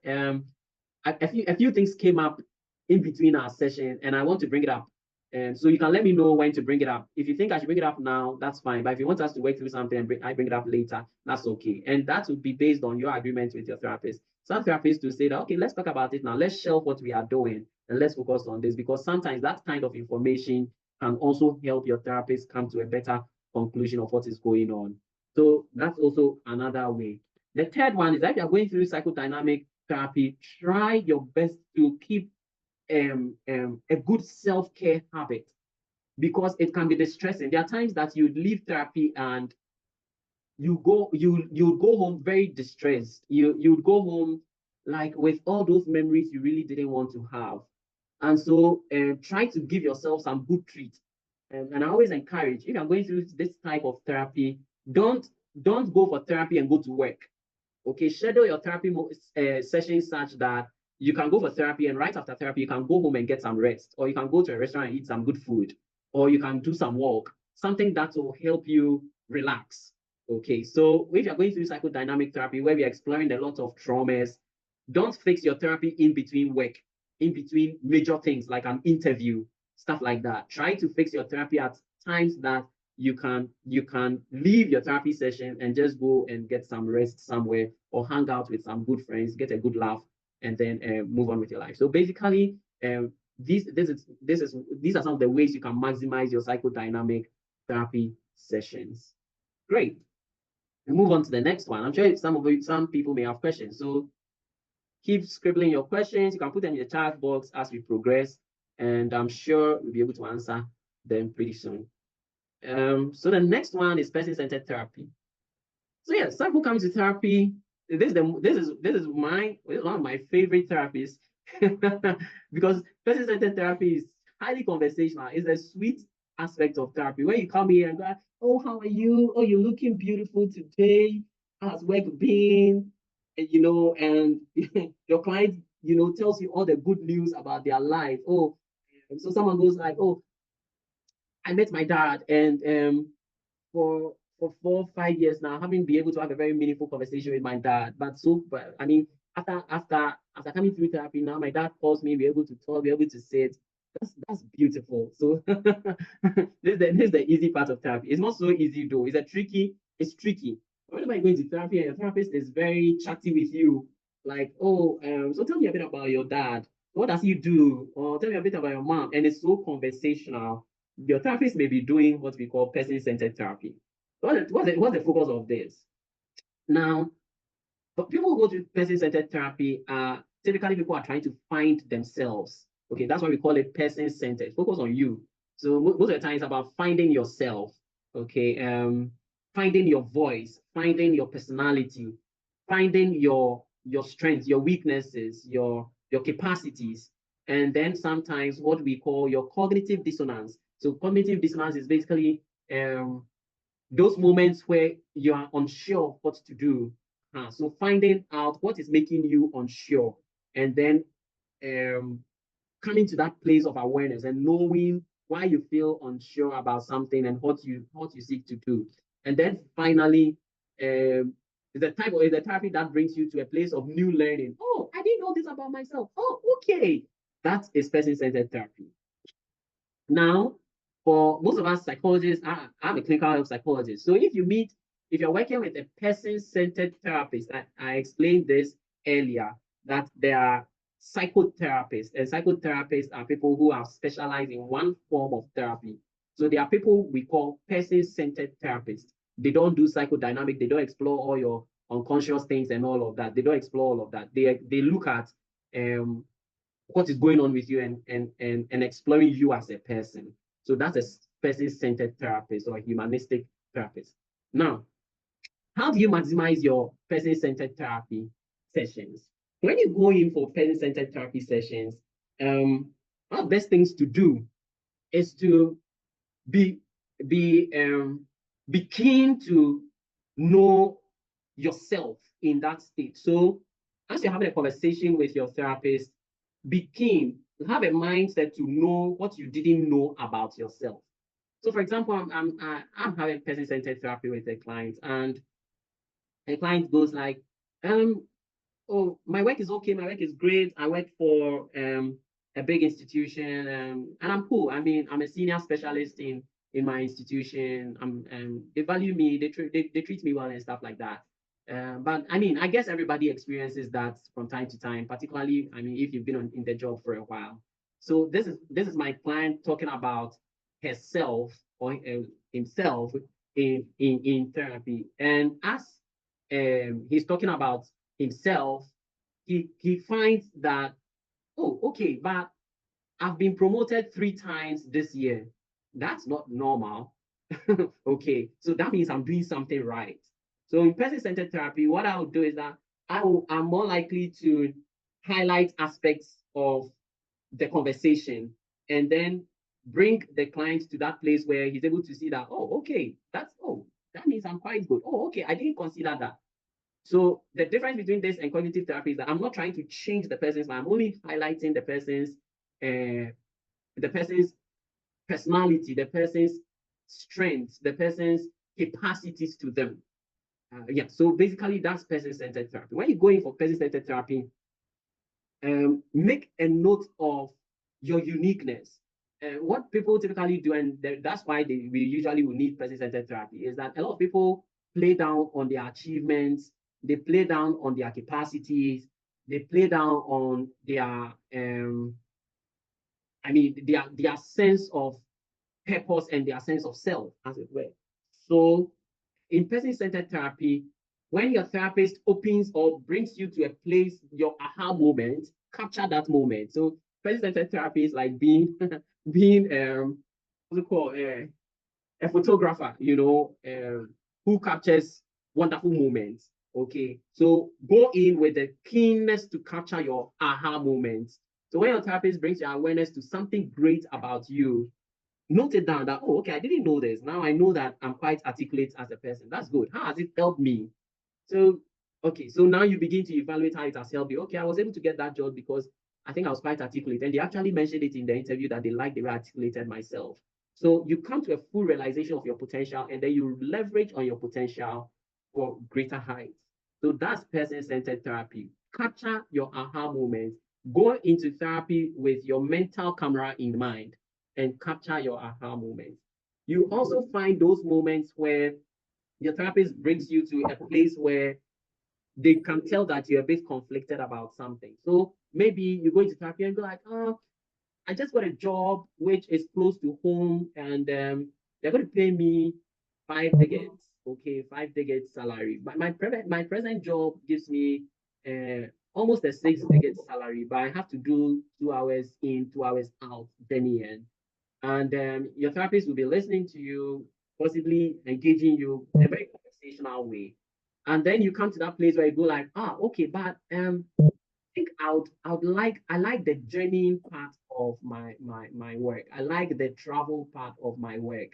a few things came up in between our session and I want to bring it up. And so you can let me know when to bring it up. If you think I should bring it up now, that's fine. But if you want us to work through something and I bring it up later, that's okay. And that would be based on your agreement with your therapist. Some therapists will say that, okay, let's talk about it now. Let's shelve what we are doing and let's focus on this, because sometimes that kind of information can also help your therapist come to a better conclusion of what is going on. So that's also another way. The third one is that if you're going through psychodynamic therapy, try your best to keep a good self-care habit, because it can be distressing. There are times that you leave therapy and you go home very distressed. You'd go home like with all those memories you really didn't want to have. And so try to give yourself some good treat. And I always encourage, if you're going through this type of therapy, don't don't go for therapy and go to work. Okay, schedule your therapy sessions such that you can go for therapy, and right after therapy, you can go home and get some rest, or you can go to a restaurant and eat some good food, or you can do some walk, something that will help you relax. Okay, so if you're going through psychodynamic therapy where we're exploring a lot of traumas, don't fix your therapy in between work, in between major things like an interview, stuff like that. Try to fix your therapy at times that you can leave your therapy session and just go and get some rest somewhere, or hang out with some good friends, get a good laugh, and then move on with your life. So basically, these are some of the ways you can maximize your psychodynamic therapy sessions. Great. We move on to the next one. I'm sure some people may have questions. So keep scribbling your questions. You can put them in the chat box as we progress, and I'm sure we'll be able to answer them pretty soon. So the next one is person-centered therapy. So yeah, some people come to therapy this is one of my favorite therapies because person-centered therapy is highly conversational. It's a sweet aspect of therapy. When you come here and go, oh, how are you? Oh, you're looking beautiful today. How's work been? And, and your client, tells you all the good news about their life. Oh, so someone goes like, oh, I met my dad, and for 4 5 years now, I haven't been able to have a very meaningful conversation with my dad. But I mean, after coming through therapy, now my dad calls me, we're able to talk, we're able to sit. That's beautiful. So this is the easy part of therapy. It's not so easy though. It's tricky. Whenever you go into therapy and your therapist is very chatty with you, like, oh, so tell me a bit about your dad. What does he do? Or tell me a bit about your mom. And it's so conversational. Your therapist may be doing what we call person-centered therapy. What's the focus of this? Now, but people who go to person-centered therapy are typically people are trying to find themselves. Okay, that's why we call it person-centered. Focus on you. So most of the time it's about finding yourself. Okay, finding your voice, finding your personality, finding your strengths, your weaknesses, your capacities, and then sometimes what we call your cognitive dissonance. So cognitive dissonance is basically those moments where you are unsure of what to do. So finding out what is making you unsure, and then um, coming to that place of awareness and knowing why you feel unsure about something and what you seek to do. And then finally, is the therapy that brings you to a place of new learning. Oh, I didn't know this about myself. Oh, okay. That is person-centered therapy. Now, for most of us psychologists, I'm a clinical health psychologist. So if you're working with a person-centered therapist, I explained this earlier, that there are psychotherapists, and psychotherapists are people who are specialized in one form of therapy. So there are people we call person-centered therapists. They don't do psychodynamic, they don't explore all your unconscious things and all of that. They don't explore all of that. They look at um, what is going on with you and exploring you as a person. So that's a person-centered therapist or a humanistic therapist. Now, how do you maximize your person-centered therapy sessions? When you go in for person-centered therapy sessions, one of the best things to do is to be be be keen to know yourself in that state. So as you're having a conversation with your therapist, be keen, have a mindset to know what you didn't know about yourself. So, for example, I'm having person-centered therapy with a client, and a client goes like, oh, my work is okay, my work is great. I work for a big institution, and I'm cool. I mean, I'm a senior specialist in my institution. They value me, they treat me well and stuff like that. But I mean, I guess everybody experiences that from time to time, particularly, I mean, if you've been in the job for a while. So this is my client talking about herself or himself in therapy. And as he's talking about himself, he finds that, oh, okay, but I've been promoted 3 times this year. That's not normal. Okay, so that means I'm doing something right. So in person-centered therapy, what I'll do is that I'm more likely to highlight aspects of the conversation and then bring the client to that place where he's able to see that, oh, okay, that means I'm quite good. Oh, okay, I didn't consider that. So the difference between this and cognitive therapy is that I'm not trying to change the person's mind. I'm only highlighting the person's personality, the person's strengths, the person's capacities to them. Yeah. So basically, that's person-centered therapy. When you go in for person-centered therapy, make a note of your uniqueness. What people typically do, and that's why we usually will need person-centered therapy, is that a lot of people play down on their achievements, they play down on their capacities, they play down on their, their sense of purpose and their sense of self, as it were. So, in person-centered therapy, when your therapist opens or brings you to a place, your aha moment, capture that moment. So, person-centered therapy is like being being what's it called, a photographer, who captures wonderful moments. Okay, so go in with the keenness to capture your aha moments. So when your therapist brings your awareness to something great about you, note it down that, oh, okay, I didn't know this. Now I know that I'm quite articulate as a person. That's good. How has it helped me? So, okay, so now you begin to evaluate how it has helped you. Okay, I was able to get that job because I think I was quite articulate. And they actually mentioned it in the interview that they liked the way I articulated myself. So you come to a full realization of your potential and then you leverage on your potential for greater heights. So that's person-centered therapy. Capture your aha moments. Go into therapy with your mental camera in mind and capture your aha moments. You also find those moments where your therapist brings you to a place where they can tell that you're a bit conflicted about something. So maybe you go into therapy and go like, oh, I just got a job which is close to home, and they're going to pay me 5 digits, okay, 5 digits salary. But my present job gives me almost a 6 digit salary, but I have to do 2 hours in, 2 hours out, Jenny, and your therapist will be listening to you, possibly engaging you in a very conversational way. And then you come to that place where you go like, ah, okay, but I think I like the journeying part of my work. I like the travel part of my work.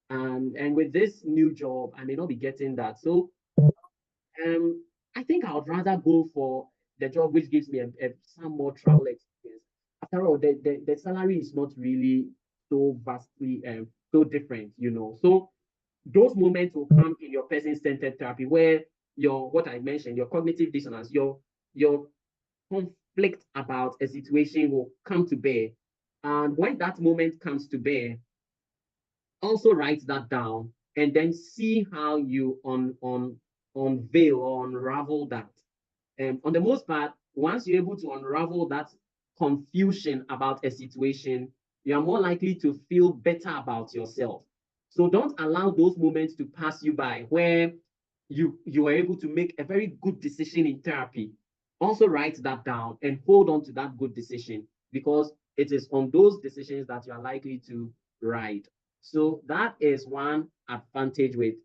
And with this new job, I may not be getting that. So I think I would rather go for the job which gives me some more travel experience. After all, the salary is not really so vastly so different, you know. So those moments will come in your person-centered therapy where your what I mentioned, your cognitive dissonance, your conflict about a situation will come to bear. And when that moment comes to bear, also write that down and then see how you unveil or unravel that. On the most part, once you're able to unravel that confusion about a situation, you are more likely to feel better about yourself. So don't allow those moments to pass you by where you are able to make a very good decision in therapy. Also write that down and hold on to that good decision because it is on those decisions that you are likely to ride. So that is one advantage with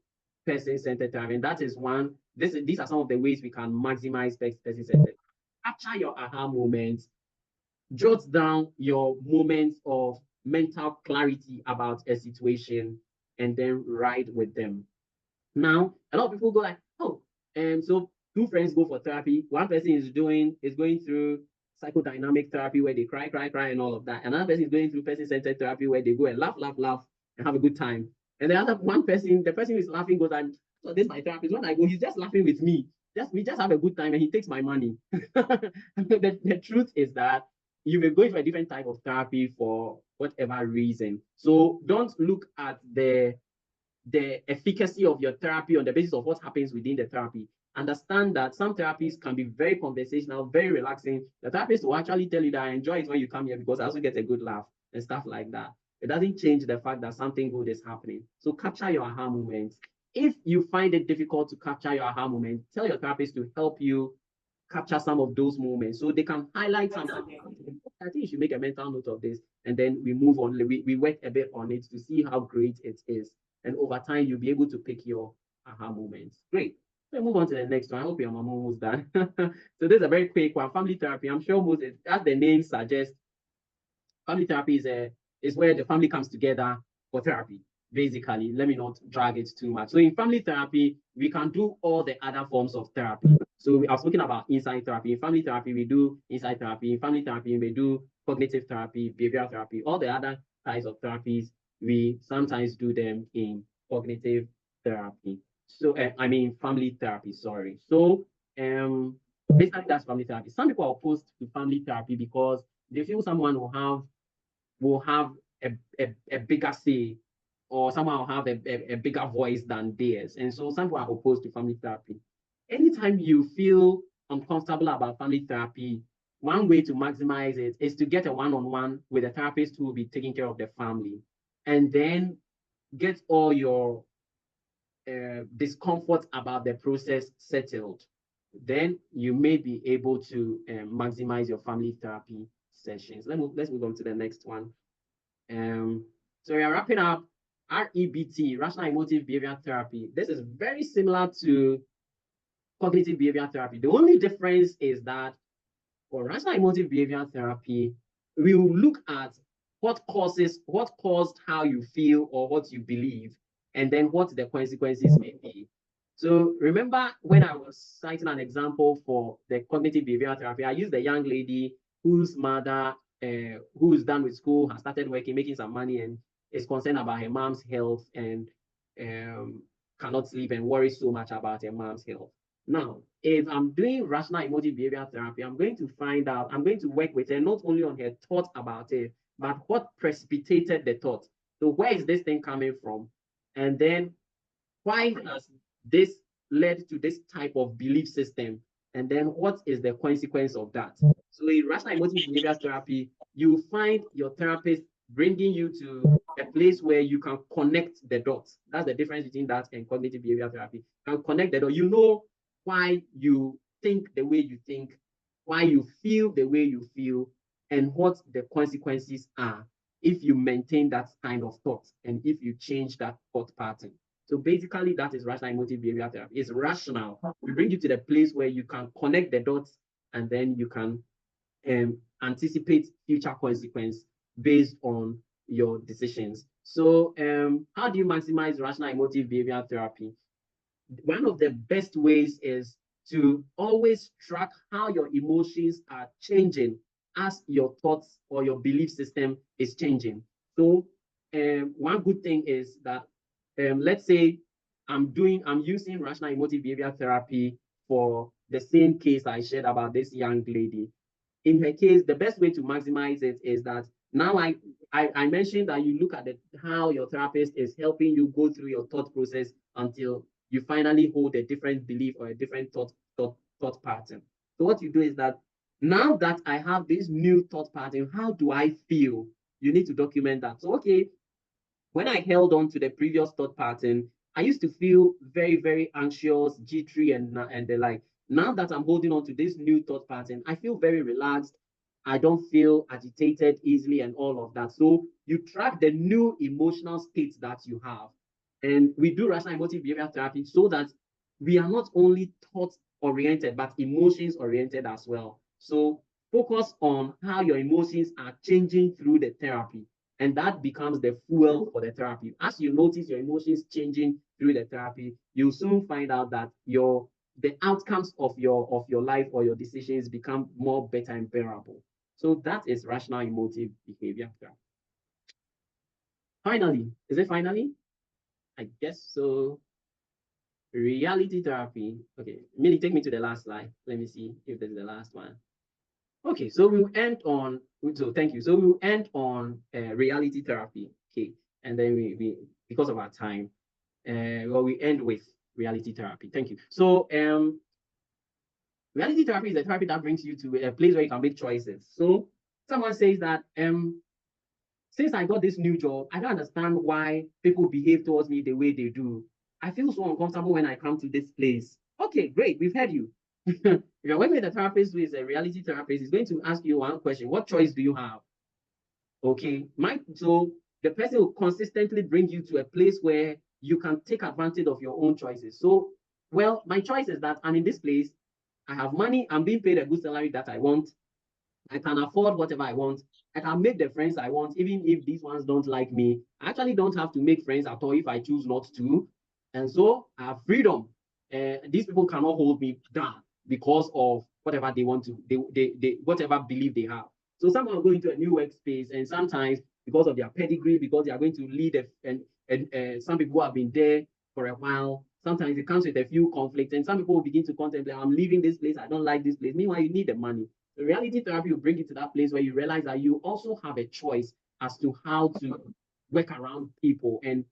person-centered therapy. And that is one, these are some of the ways we can maximize person-centered. Capture your aha moments, jot down your moments of mental clarity about a situation, and then ride with them. Now, a lot of people go like, oh, and so two friends go for therapy. One person is going through psychodynamic therapy where they cry, cry, cry, and all of that. Another person is going through person-centered therapy where they go and laugh, laugh, laugh, and have a good time. And the other one person, the person who is laughing goes, and so this is my therapist. When I go, he's just laughing with me. Just we just have a good time and he takes my money. The truth is that you will go for a different type of therapy for whatever reason. So don't look at the efficacy of your therapy on the basis of what happens within the therapy. Understand that some therapies can be very conversational, very relaxing. The therapist will actually tell you that I enjoy it when you come here because I also get a good laugh and stuff like that. It doesn't change the fact that something good is happening. So capture your aha moments. If you find it difficult to capture your aha moments, tell your therapist to help you capture some of those moments so they can highlight something. I think you should make a mental note of this and then we move on. We work a bit on it to see how great it is. And over time, you'll be able to pick your aha moments. Great. Let's move on to the next one. I hope your mom almost done. So this is a very quick one. Family therapy. I'm sure most, as the name suggests, family therapy is where the family comes together for therapy. Basically, let me not drag it too much. So in family therapy, we can do all the other forms of therapy. So I was talking about inside therapy. In family therapy, we do inside therapy. In family therapy, we do cognitive therapy, behavioral therapy, all the other types of therapies. We sometimes do them in cognitive therapy. So I mean family therapy. Sorry. So basically that's family therapy. Some people are opposed to family therapy because they feel someone will have a bigger say or someone will have a bigger voice than theirs. And so some people are opposed to family therapy. Anytime you feel uncomfortable about family therapy, one way to maximize it is to get a one-on-one with a therapist who will be taking care of the family and then get all your discomfort about the process settled. Then you may be able to maximize your family therapy sessions. Let's move on to the next one. So we are wrapping up REBT, rational emotive behavior therapy. This is very similar to cognitive behavioral therapy. The only difference is that for rational emotive behavioral therapy, we will look at what caused how you feel or what you believe, and then what the consequences may be. So remember when I was citing an example for the cognitive behavioral therapy, I used the young lady whose mother, who's done with school, has started working, making some money, and is concerned about her mom's health and um, cannot sleep and worries so much about her mom's health. Now, if I'm doing rational emotive behavioral therapy, I'm going to find out, I'm going to work with her not only on her thought about it, but what precipitated the thought. So where is this thing coming from? And then why has this led to this type of belief system? And then what is the consequence of that? So in rational emotive behavioral therapy, you find your therapist bringing you to a place where you can connect the dots. That's the difference between that and cognitive behavioral therapy. You can connect the dots. You know why you think the way you think, why you feel the way you feel, and what the consequences are if you maintain that kind of thought and if you change that thought pattern. So basically, that is rational emotive behavioral therapy. It's rational. We bring you to the place where you can connect the dots and then you can anticipate future consequence based on your decisions. So how do you maximize rational emotive behavioral therapy? One of the best ways is to always track how your emotions are changing as your thoughts or your belief system is changing. So one good thing is that let's say I'm using rational emotive behavioral therapy for the same case I shared about this young lady. In her case, the best way to maximize it is that now I mentioned that you look at how your therapist is helping you go through your thought process until you finally hold a different belief or a different thought pattern. So what you do is that now that I have this new thought pattern, how do I feel? You need to document that. So okay, when I held on to the previous thought pattern, I used to feel very, very anxious, jittery, and the like. Now that I'm holding on to this new thought pattern, I feel very relaxed. I don't feel agitated easily and all of that. So you track the new emotional states that you have. And we do rational emotive behavioral therapy so that we are not only thought oriented, but emotions oriented as well. So focus on how your emotions are changing through the therapy, and that becomes the fuel for the therapy. As you notice your emotions changing through the therapy, you'll soon find out that the outcomes of your life or your decisions become more better and bearable. So that is rational emotive behavior therapy. Finally, is it finally? I guess so. Reality therapy. Okay, Millie, take me to the last slide. Let me see if this is the last one. Okay, so we'll end on, so thank you. So we'll end on reality therapy. Okay, and then we because of our time, well, we end with reality therapy. Thank you. So reality therapy is a therapy that brings you to a place where you can make choices. So someone says that since I got this new job, I don't understand why people behave towards me the way they do. I feel so uncomfortable when I come to this place. Okay, great, we've heard you. If you're working with a therapist who is a reality therapist, he's going to ask you one question: what choice do you have? Okay, so the person will consistently bring you to a place where you can take advantage of your own choices. So, well, my choice is that I'm in this place, I have money, I'm being paid a good salary that I want, I can afford whatever I want. I can make the friends I want, even if these ones don't like me. I actually don't have to make friends at all if I choose not to. And so I have freedom. These people cannot hold me down because of whatever they want to, they whatever belief they have. So some are going to a new workspace, and sometimes because of their pedigree, because they are going to lead and some people who have been there for a while. Sometimes it comes with a few conflicts, and some people will begin to contemplate, I'm leaving this place, I don't like this place. Meanwhile, you need the money. The reality therapy will bring you to that place where you realize that you also have a choice as to how to work around people and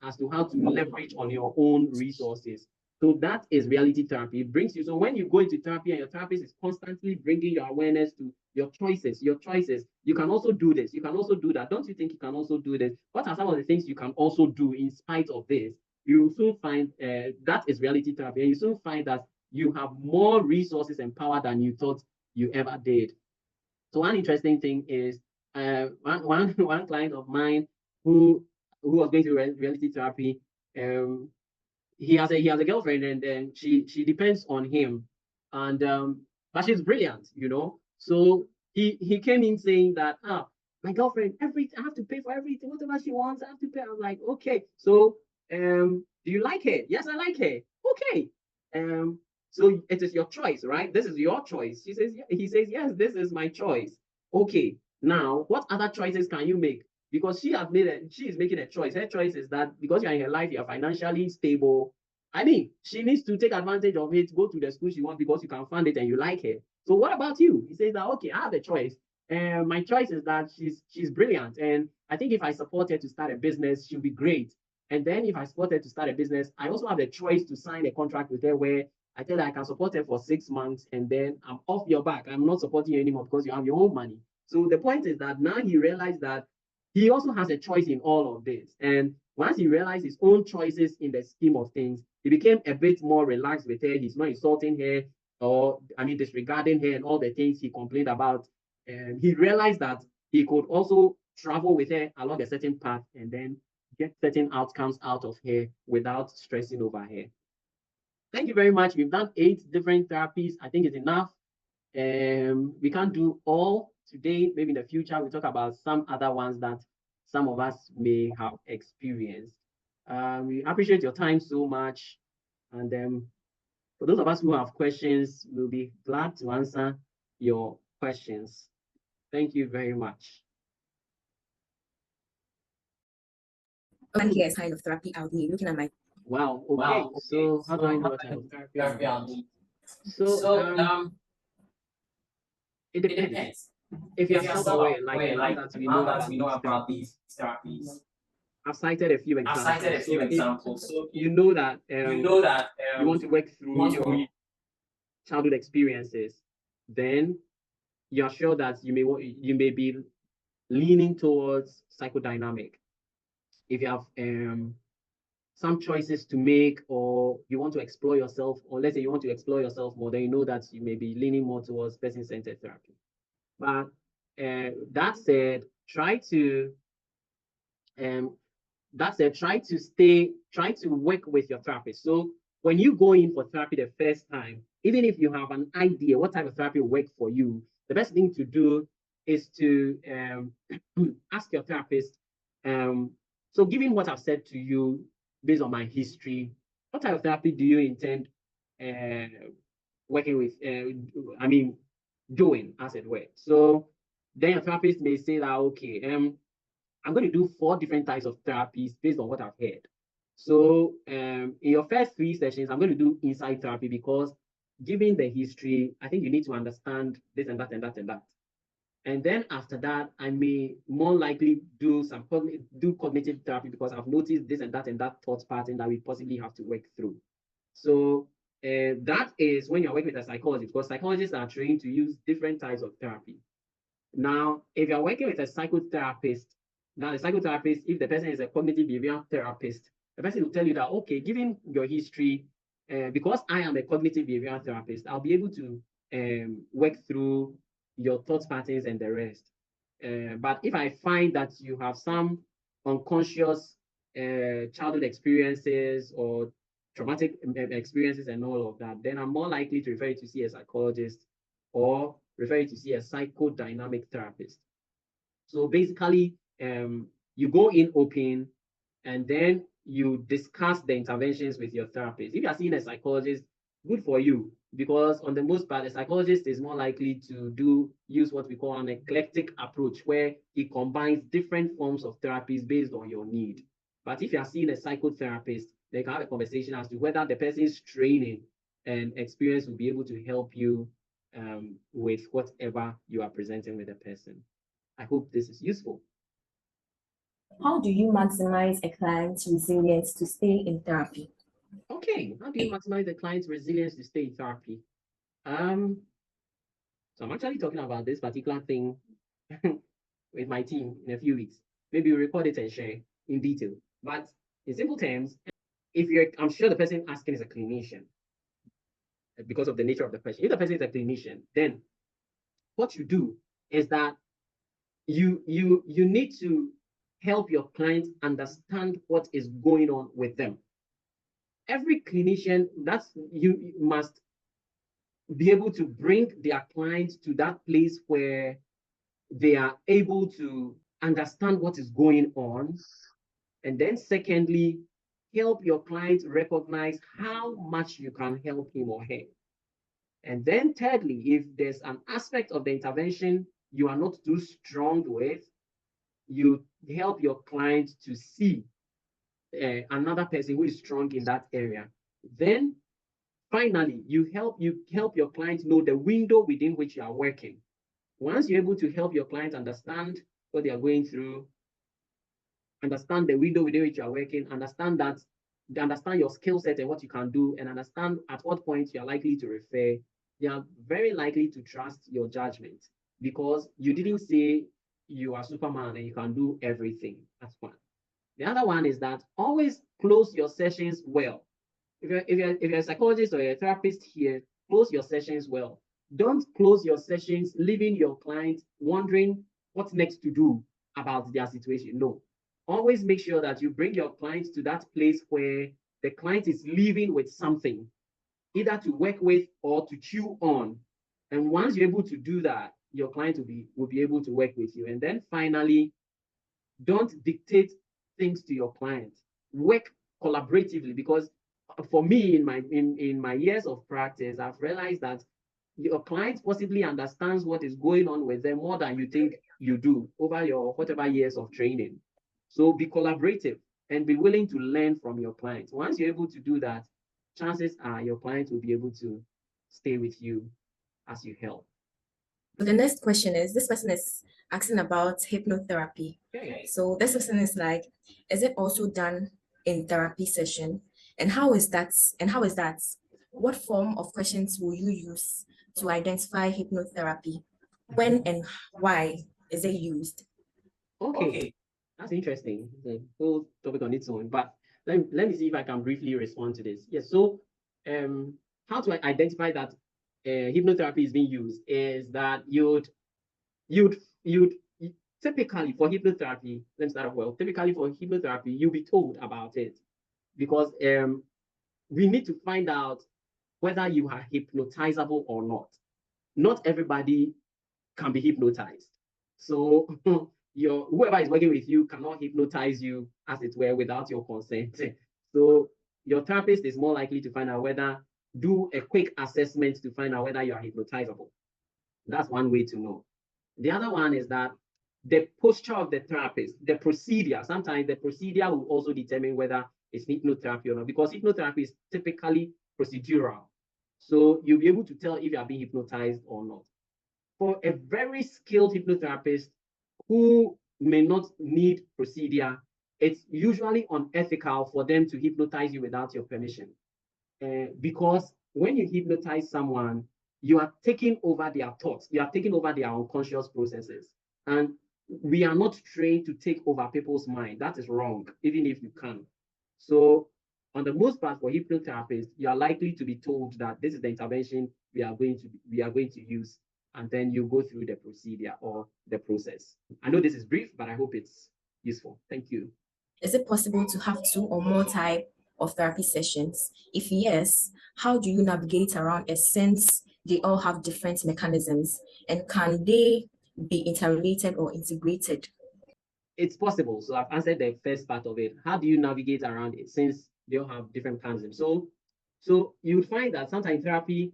as to how to leverage on your own resources. So that is reality therapy. It brings you. So when you go into therapy and your therapist is constantly bringing your awareness to your choices, you can also do this. You can also do that. Don't you think you can also do this? What are some of the things you can also do in spite of this? You soon find that is reality therapy, and you soon find that you have more resources and power than you thought you ever did. So one interesting thing is one client of mine who was going to reality therapy. he has a girlfriend, and then she depends on him, and but she's brilliant, you know. So he came in saying that, my girlfriend, I have to pay for everything, whatever she wants, I have to pay. I'm like, okay, so do you like her? Yes, I like her. Okay. So it is your choice, right? This is your choice. He says, yes, this is my choice. Okay. Now, what other choices can you make? Because she is making a choice. Her choice is that because you're in her life, you're financially stable. I mean, she needs to take advantage of it, go to the school she wants because you can fund it and you like her. So what about you? He says that, okay, I have a choice. And my choice is that she's brilliant. And I think if I support her to start a business, she'll be great. And then if I support her to start a business, I also have the choice to sign a contract with her where I tell her I can support her for 6 months and then I'm off your back. I'm not supporting you anymore because you have your own money. So the point is that now he realized that he also has a choice in all of this. And once he realized his own choices in the scheme of things, he became a bit more relaxed with her. He's not insulting her or, I mean, disregarding her and all the things he complained about. And he realized that he could also travel with her along a certain path and then get certain outcomes out of her without stressing over her. Thank you very much. We've done 8 different therapies. I think it's enough. We can't do all today. Maybe in the future, we'll talk about some other ones that some of us may have experienced. We appreciate your time so much. And for those of us who have questions, we'll be glad to answer your questions. Thank you very much.
And here's kind of therapy I would need. Looking at my
Wow. Okay. So how do I know what type of therapy I need? So it depends. If you're self-aware, like the one that we know about these therapies, I've cited a few examples. So if you know that you want to work through your childhood experiences, then you're sure that you may be leaning towards psychodynamic. If you have some choices to make, or you want to explore yourself, or let's say you want to explore yourself more, then you know that you may be leaning more towards person-centered therapy. But that said, try to try to work with your therapist. So when you go in for therapy the first time, even if you have an idea what type of therapy will work for you, the best thing to do is to ask your therapist. So given what I've said to you based on my history, what type of therapy do you intend working with? I mean, doing, as it were. So then your therapist may say that, okay, I'm going to do 4 different types of therapies based on what I've heard. So in your first 3 sessions, I'm going to do insight therapy because given the history, I think you need to understand this and that and that and that. And then after that, I may more likely do cognitive therapy because I've noticed this and that thought pattern that we possibly have to work through. So that is when you're working with a psychologist, because psychologists are trained to use different types of therapy. Now, if you're working with a psychotherapist, now the psychotherapist, if the person is a cognitive behavioral therapist, the person will tell you that, okay, given your history, because I am a cognitive behavioral therapist, I'll be able to work through your thought patterns and the rest. But if I find that you have some unconscious childhood experiences or traumatic experiences and all of that, then I'm more likely to refer you to see a psychologist or refer you to see a psychodynamic therapist. So basically, you go in open and then you discuss the interventions with your therapist. If you are seeing a psychologist, good for you, because on the most part, a psychologist is more likely to use what we call an eclectic approach, where he combines different forms of therapies based on your need. But if you are seeing a psychotherapist, they can have a conversation as to whether the person's training and experience will be able to help you with whatever you are presenting with the person. I hope this is useful.
How do you maximize a client's resilience to stay in therapy?
Okay, how do you maximize the client's resilience to stay in therapy? So I'm actually talking about this particular thing with my team in a few weeks. Maybe we'll record it and share in detail. But in simple terms, I'm sure the person asking is a clinician because of the nature of the question. If the person is a clinician, then what you do is that you need to help your client understand what is going on with them. every clinician, that's you must be able to bring their clients to that place where they are able to understand what is going on. And then secondly, help your client recognize how much you can help him or her. And then thirdly, if there's an aspect of the intervention you are not too strong with, you help your client to see another person who is strong in that area. Then finally, you help your client know the window within which you are working. Once you're able to help your client understand what they are going through, understand the window within which you are working, understand your skill set and what you can do, and understand at what point you are likely to refer, they are very likely to trust your judgment because you didn't say you are Superman and you can do everything. That's one. The other one is that always close your sessions well. If you're a psychologist or a therapist here, close your sessions well. Don't close your sessions leaving your client wondering what's next to do about their situation. No. Always make sure that you bring your client to that place where the client is leaving with something, either to work with or to chew on. And once you're able to do that, your client will be able to work with you. And then finally, don't dictate things to your client. Work collaboratively because for me, in my years of practice, I've realized that your client possibly understands what is going on with them more than you think you do over your whatever years of training. So be collaborative and be willing to learn from your clients. Once you're able to do that, chances are your client will be able to stay with you as you help.
The next question is, this person is asking about hypnotherapy.
Okay.
So this person is like, is it also done in therapy session? And how is that? What form of questions will you use to identify hypnotherapy? When and why is it used?
Okay. That's interesting. It's a whole topic on its own. But let me see if I can briefly respond to this. Yes. So, how to identify that hypnotherapy is being used is that you'd typically for hypnotherapy, let me start off well. Typically for hypnotherapy, you'll be told about it because we need to find out whether you are hypnotizable or not. Not everybody can be hypnotized. So whoever is working with you cannot hypnotize you, as it were, without your consent. So your therapist is more likely to find out do a quick assessment to find out whether you are hypnotizable. That's one way to know. The other one is that the posture of the therapist, the procedure, sometimes the procedure will also determine whether it's hypnotherapy or not, because hypnotherapy is typically procedural. So you'll be able to tell if you are being hypnotized or not. For a very skilled hypnotherapist who may not need procedure, it's usually unethical for them to hypnotize you without your permission. Because when you hypnotize someone, you are taking over their thoughts, you are taking over their unconscious processes. And we are not trained to take over people's mind. That is wrong, even if you can. So, on the most part, for hypnotherapists, you are likely to be told that this is the intervention we are going to use, and then you go through the procedure or the process. I know this is brief, but I hope it's useful. Thank you.
Is it possible to have 2 or more type of therapy sessions? If yes, how do you navigate around it since they all have different mechanisms? And can they be interrelated or integrated?
It's possible. So I've answered the first part of it. How do you navigate around it since they all have different mechanisms? So you would find that sometimes therapy,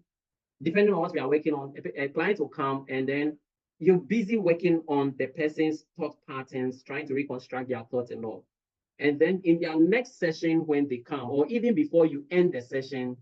depending on what we are working on, a client will come and then you're busy working on the person's thought patterns, trying to reconstruct their thoughts and all. And then in their next session, when they come, or even before you end the session,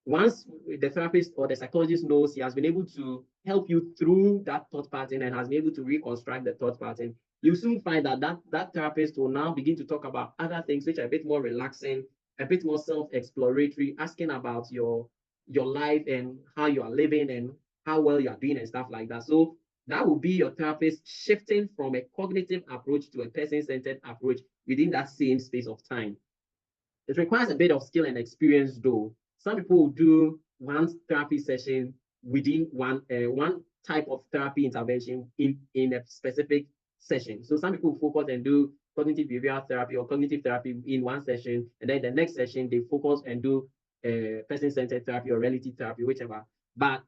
once the therapist or the psychologist knows he has been able to help you through that thought pattern and has been able to reconstruct the thought pattern, you soon find that therapist will now begin to talk about other things which are a bit more relaxing, a bit more self-exploratory, asking about your life and how you are living and how well you are doing and stuff like that. So that will be your therapist shifting from a cognitive approach to a person-centered approach within that same space of time. It requires a bit of skill and experience, though. Some people will do one therapy session within one type of therapy intervention in a specific session. So some people focus and do cognitive behavioral therapy or cognitive therapy in one session, and then the next session they focus and do person-centered therapy or relative therapy, whichever. But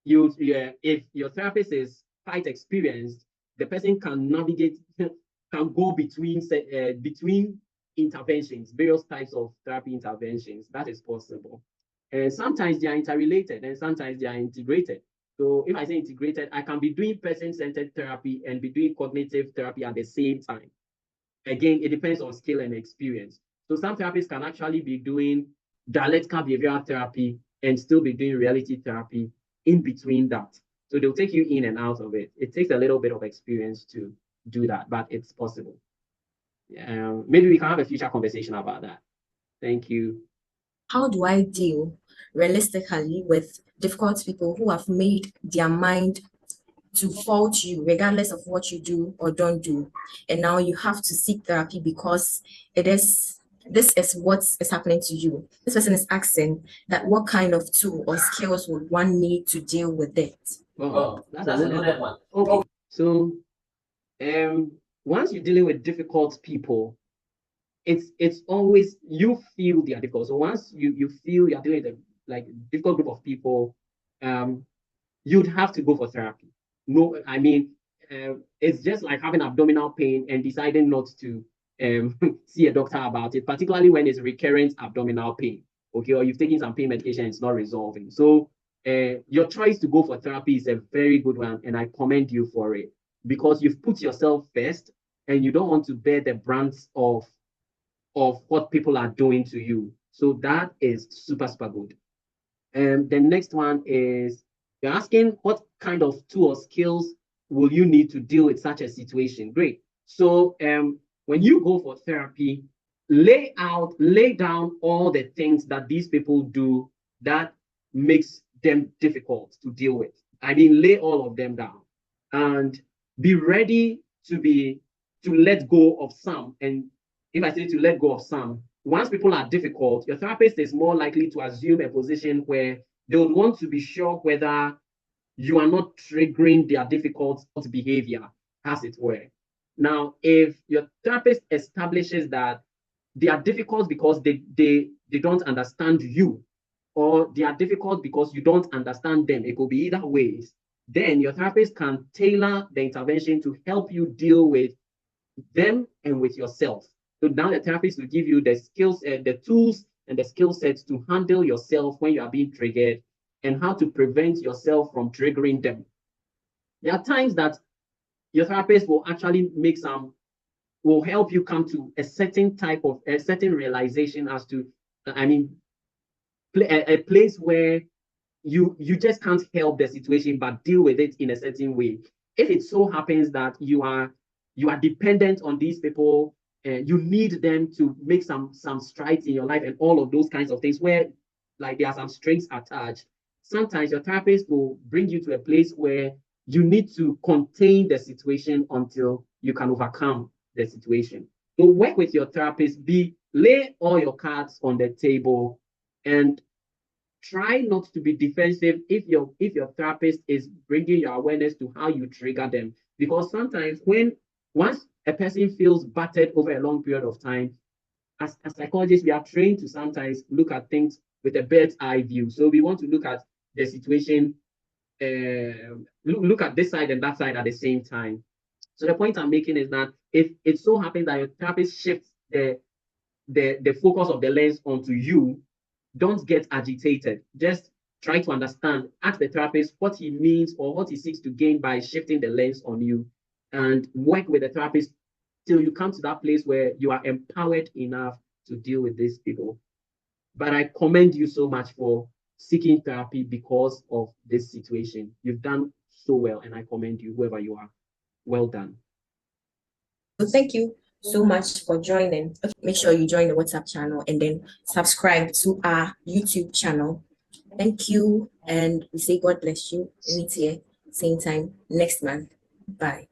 if your therapist is quite experienced, the person can navigate, can go between interventions, various types of therapy interventions. That is possible. And sometimes they are interrelated and sometimes they are integrated. So if I say integrated, I can be doing person-centered therapy and be doing cognitive therapy at the same time. Again, it depends on skill and experience. So some therapists can actually be doing dialectical behavioral therapy and still be doing reality therapy in between that. So they'll take you in and out of it. It takes a little bit of experience to do that, but it's possible. Maybe we can have a future conversation about that. Thank you.
How do I deal realistically with difficult people who have made their mind to fault you regardless of what you do or don't do, and now you have to seek therapy because this is what is happening to you? This person is asking that what kind of tool or skills would one need to deal with it?
Oh, that's another one. Okay, so once you're dealing with difficult people, it's always you feel they are difficult. So once you feel you're dealing with a difficult group of people, you'd have to go for therapy. No, I mean, it's just like having abdominal pain and deciding not to see a doctor about it, particularly when it's recurrent abdominal pain, okay, or you've taken some pain medication and it's not resolving. So your choice to go for therapy is a very good one, and I commend you for it because you've put yourself first and you don't want to bear the brunt of what people are doing to you. So that is super, super good. The next one is you're asking what kind of tool or skills will you need to deal with such a situation? Great. So when you go for therapy, lay down all the things that these people do that makes them difficult to deal with. I mean, lay all of them down and be ready to let go of some. And if I say to let go of some, once people are difficult, your therapist is more likely to assume a position where they would want to be sure whether you are not triggering their difficult behavior, as it were. Now, if your therapist establishes that they are difficult because they don't understand you, or they are difficult because you don't understand them, it could be either ways, then your therapist can tailor the intervention to help you deal with them and with yourself. So now the therapist will give you the skills, the tools and the skill sets to handle yourself when you are being triggered and how to prevent yourself from triggering them. There are times that your therapist will actually will help you come to a certain realization as to, a place where you just can't help the situation but deal with it in a certain way. If it so happens that you are dependent on these people, you need them to make some strides in your life and all of those kinds of things where there are some strings attached. Sometimes your therapist will bring you to a place where you need to contain the situation until you can overcome the situation. So work with your therapist, lay all your cards on the table and try not to be defensive if your therapist is bringing your awareness to how you trigger them. Because sometimes once a person feels battered over a long period of time, as psychologists, we are trained to sometimes look at things with a bird's eye view. So we want to look at the situation, look at this side and that side at the same time. So the point I'm making is that if it so happens that your therapist shifts the focus of the lens onto you, don't get agitated. Just try to understand, ask the therapist what he means or what he seeks to gain by shifting the lens on you, and work with the therapist till you come to that place where you are empowered enough to deal with these people. But I commend you so much for seeking therapy because of this situation. You've done so well, and I commend you, whoever you are. Well done.
So thank you so much for joining. Make sure you join the WhatsApp channel and then subscribe to our YouTube channel. Thank you, and we say God bless you. Meet here same time next month. Bye.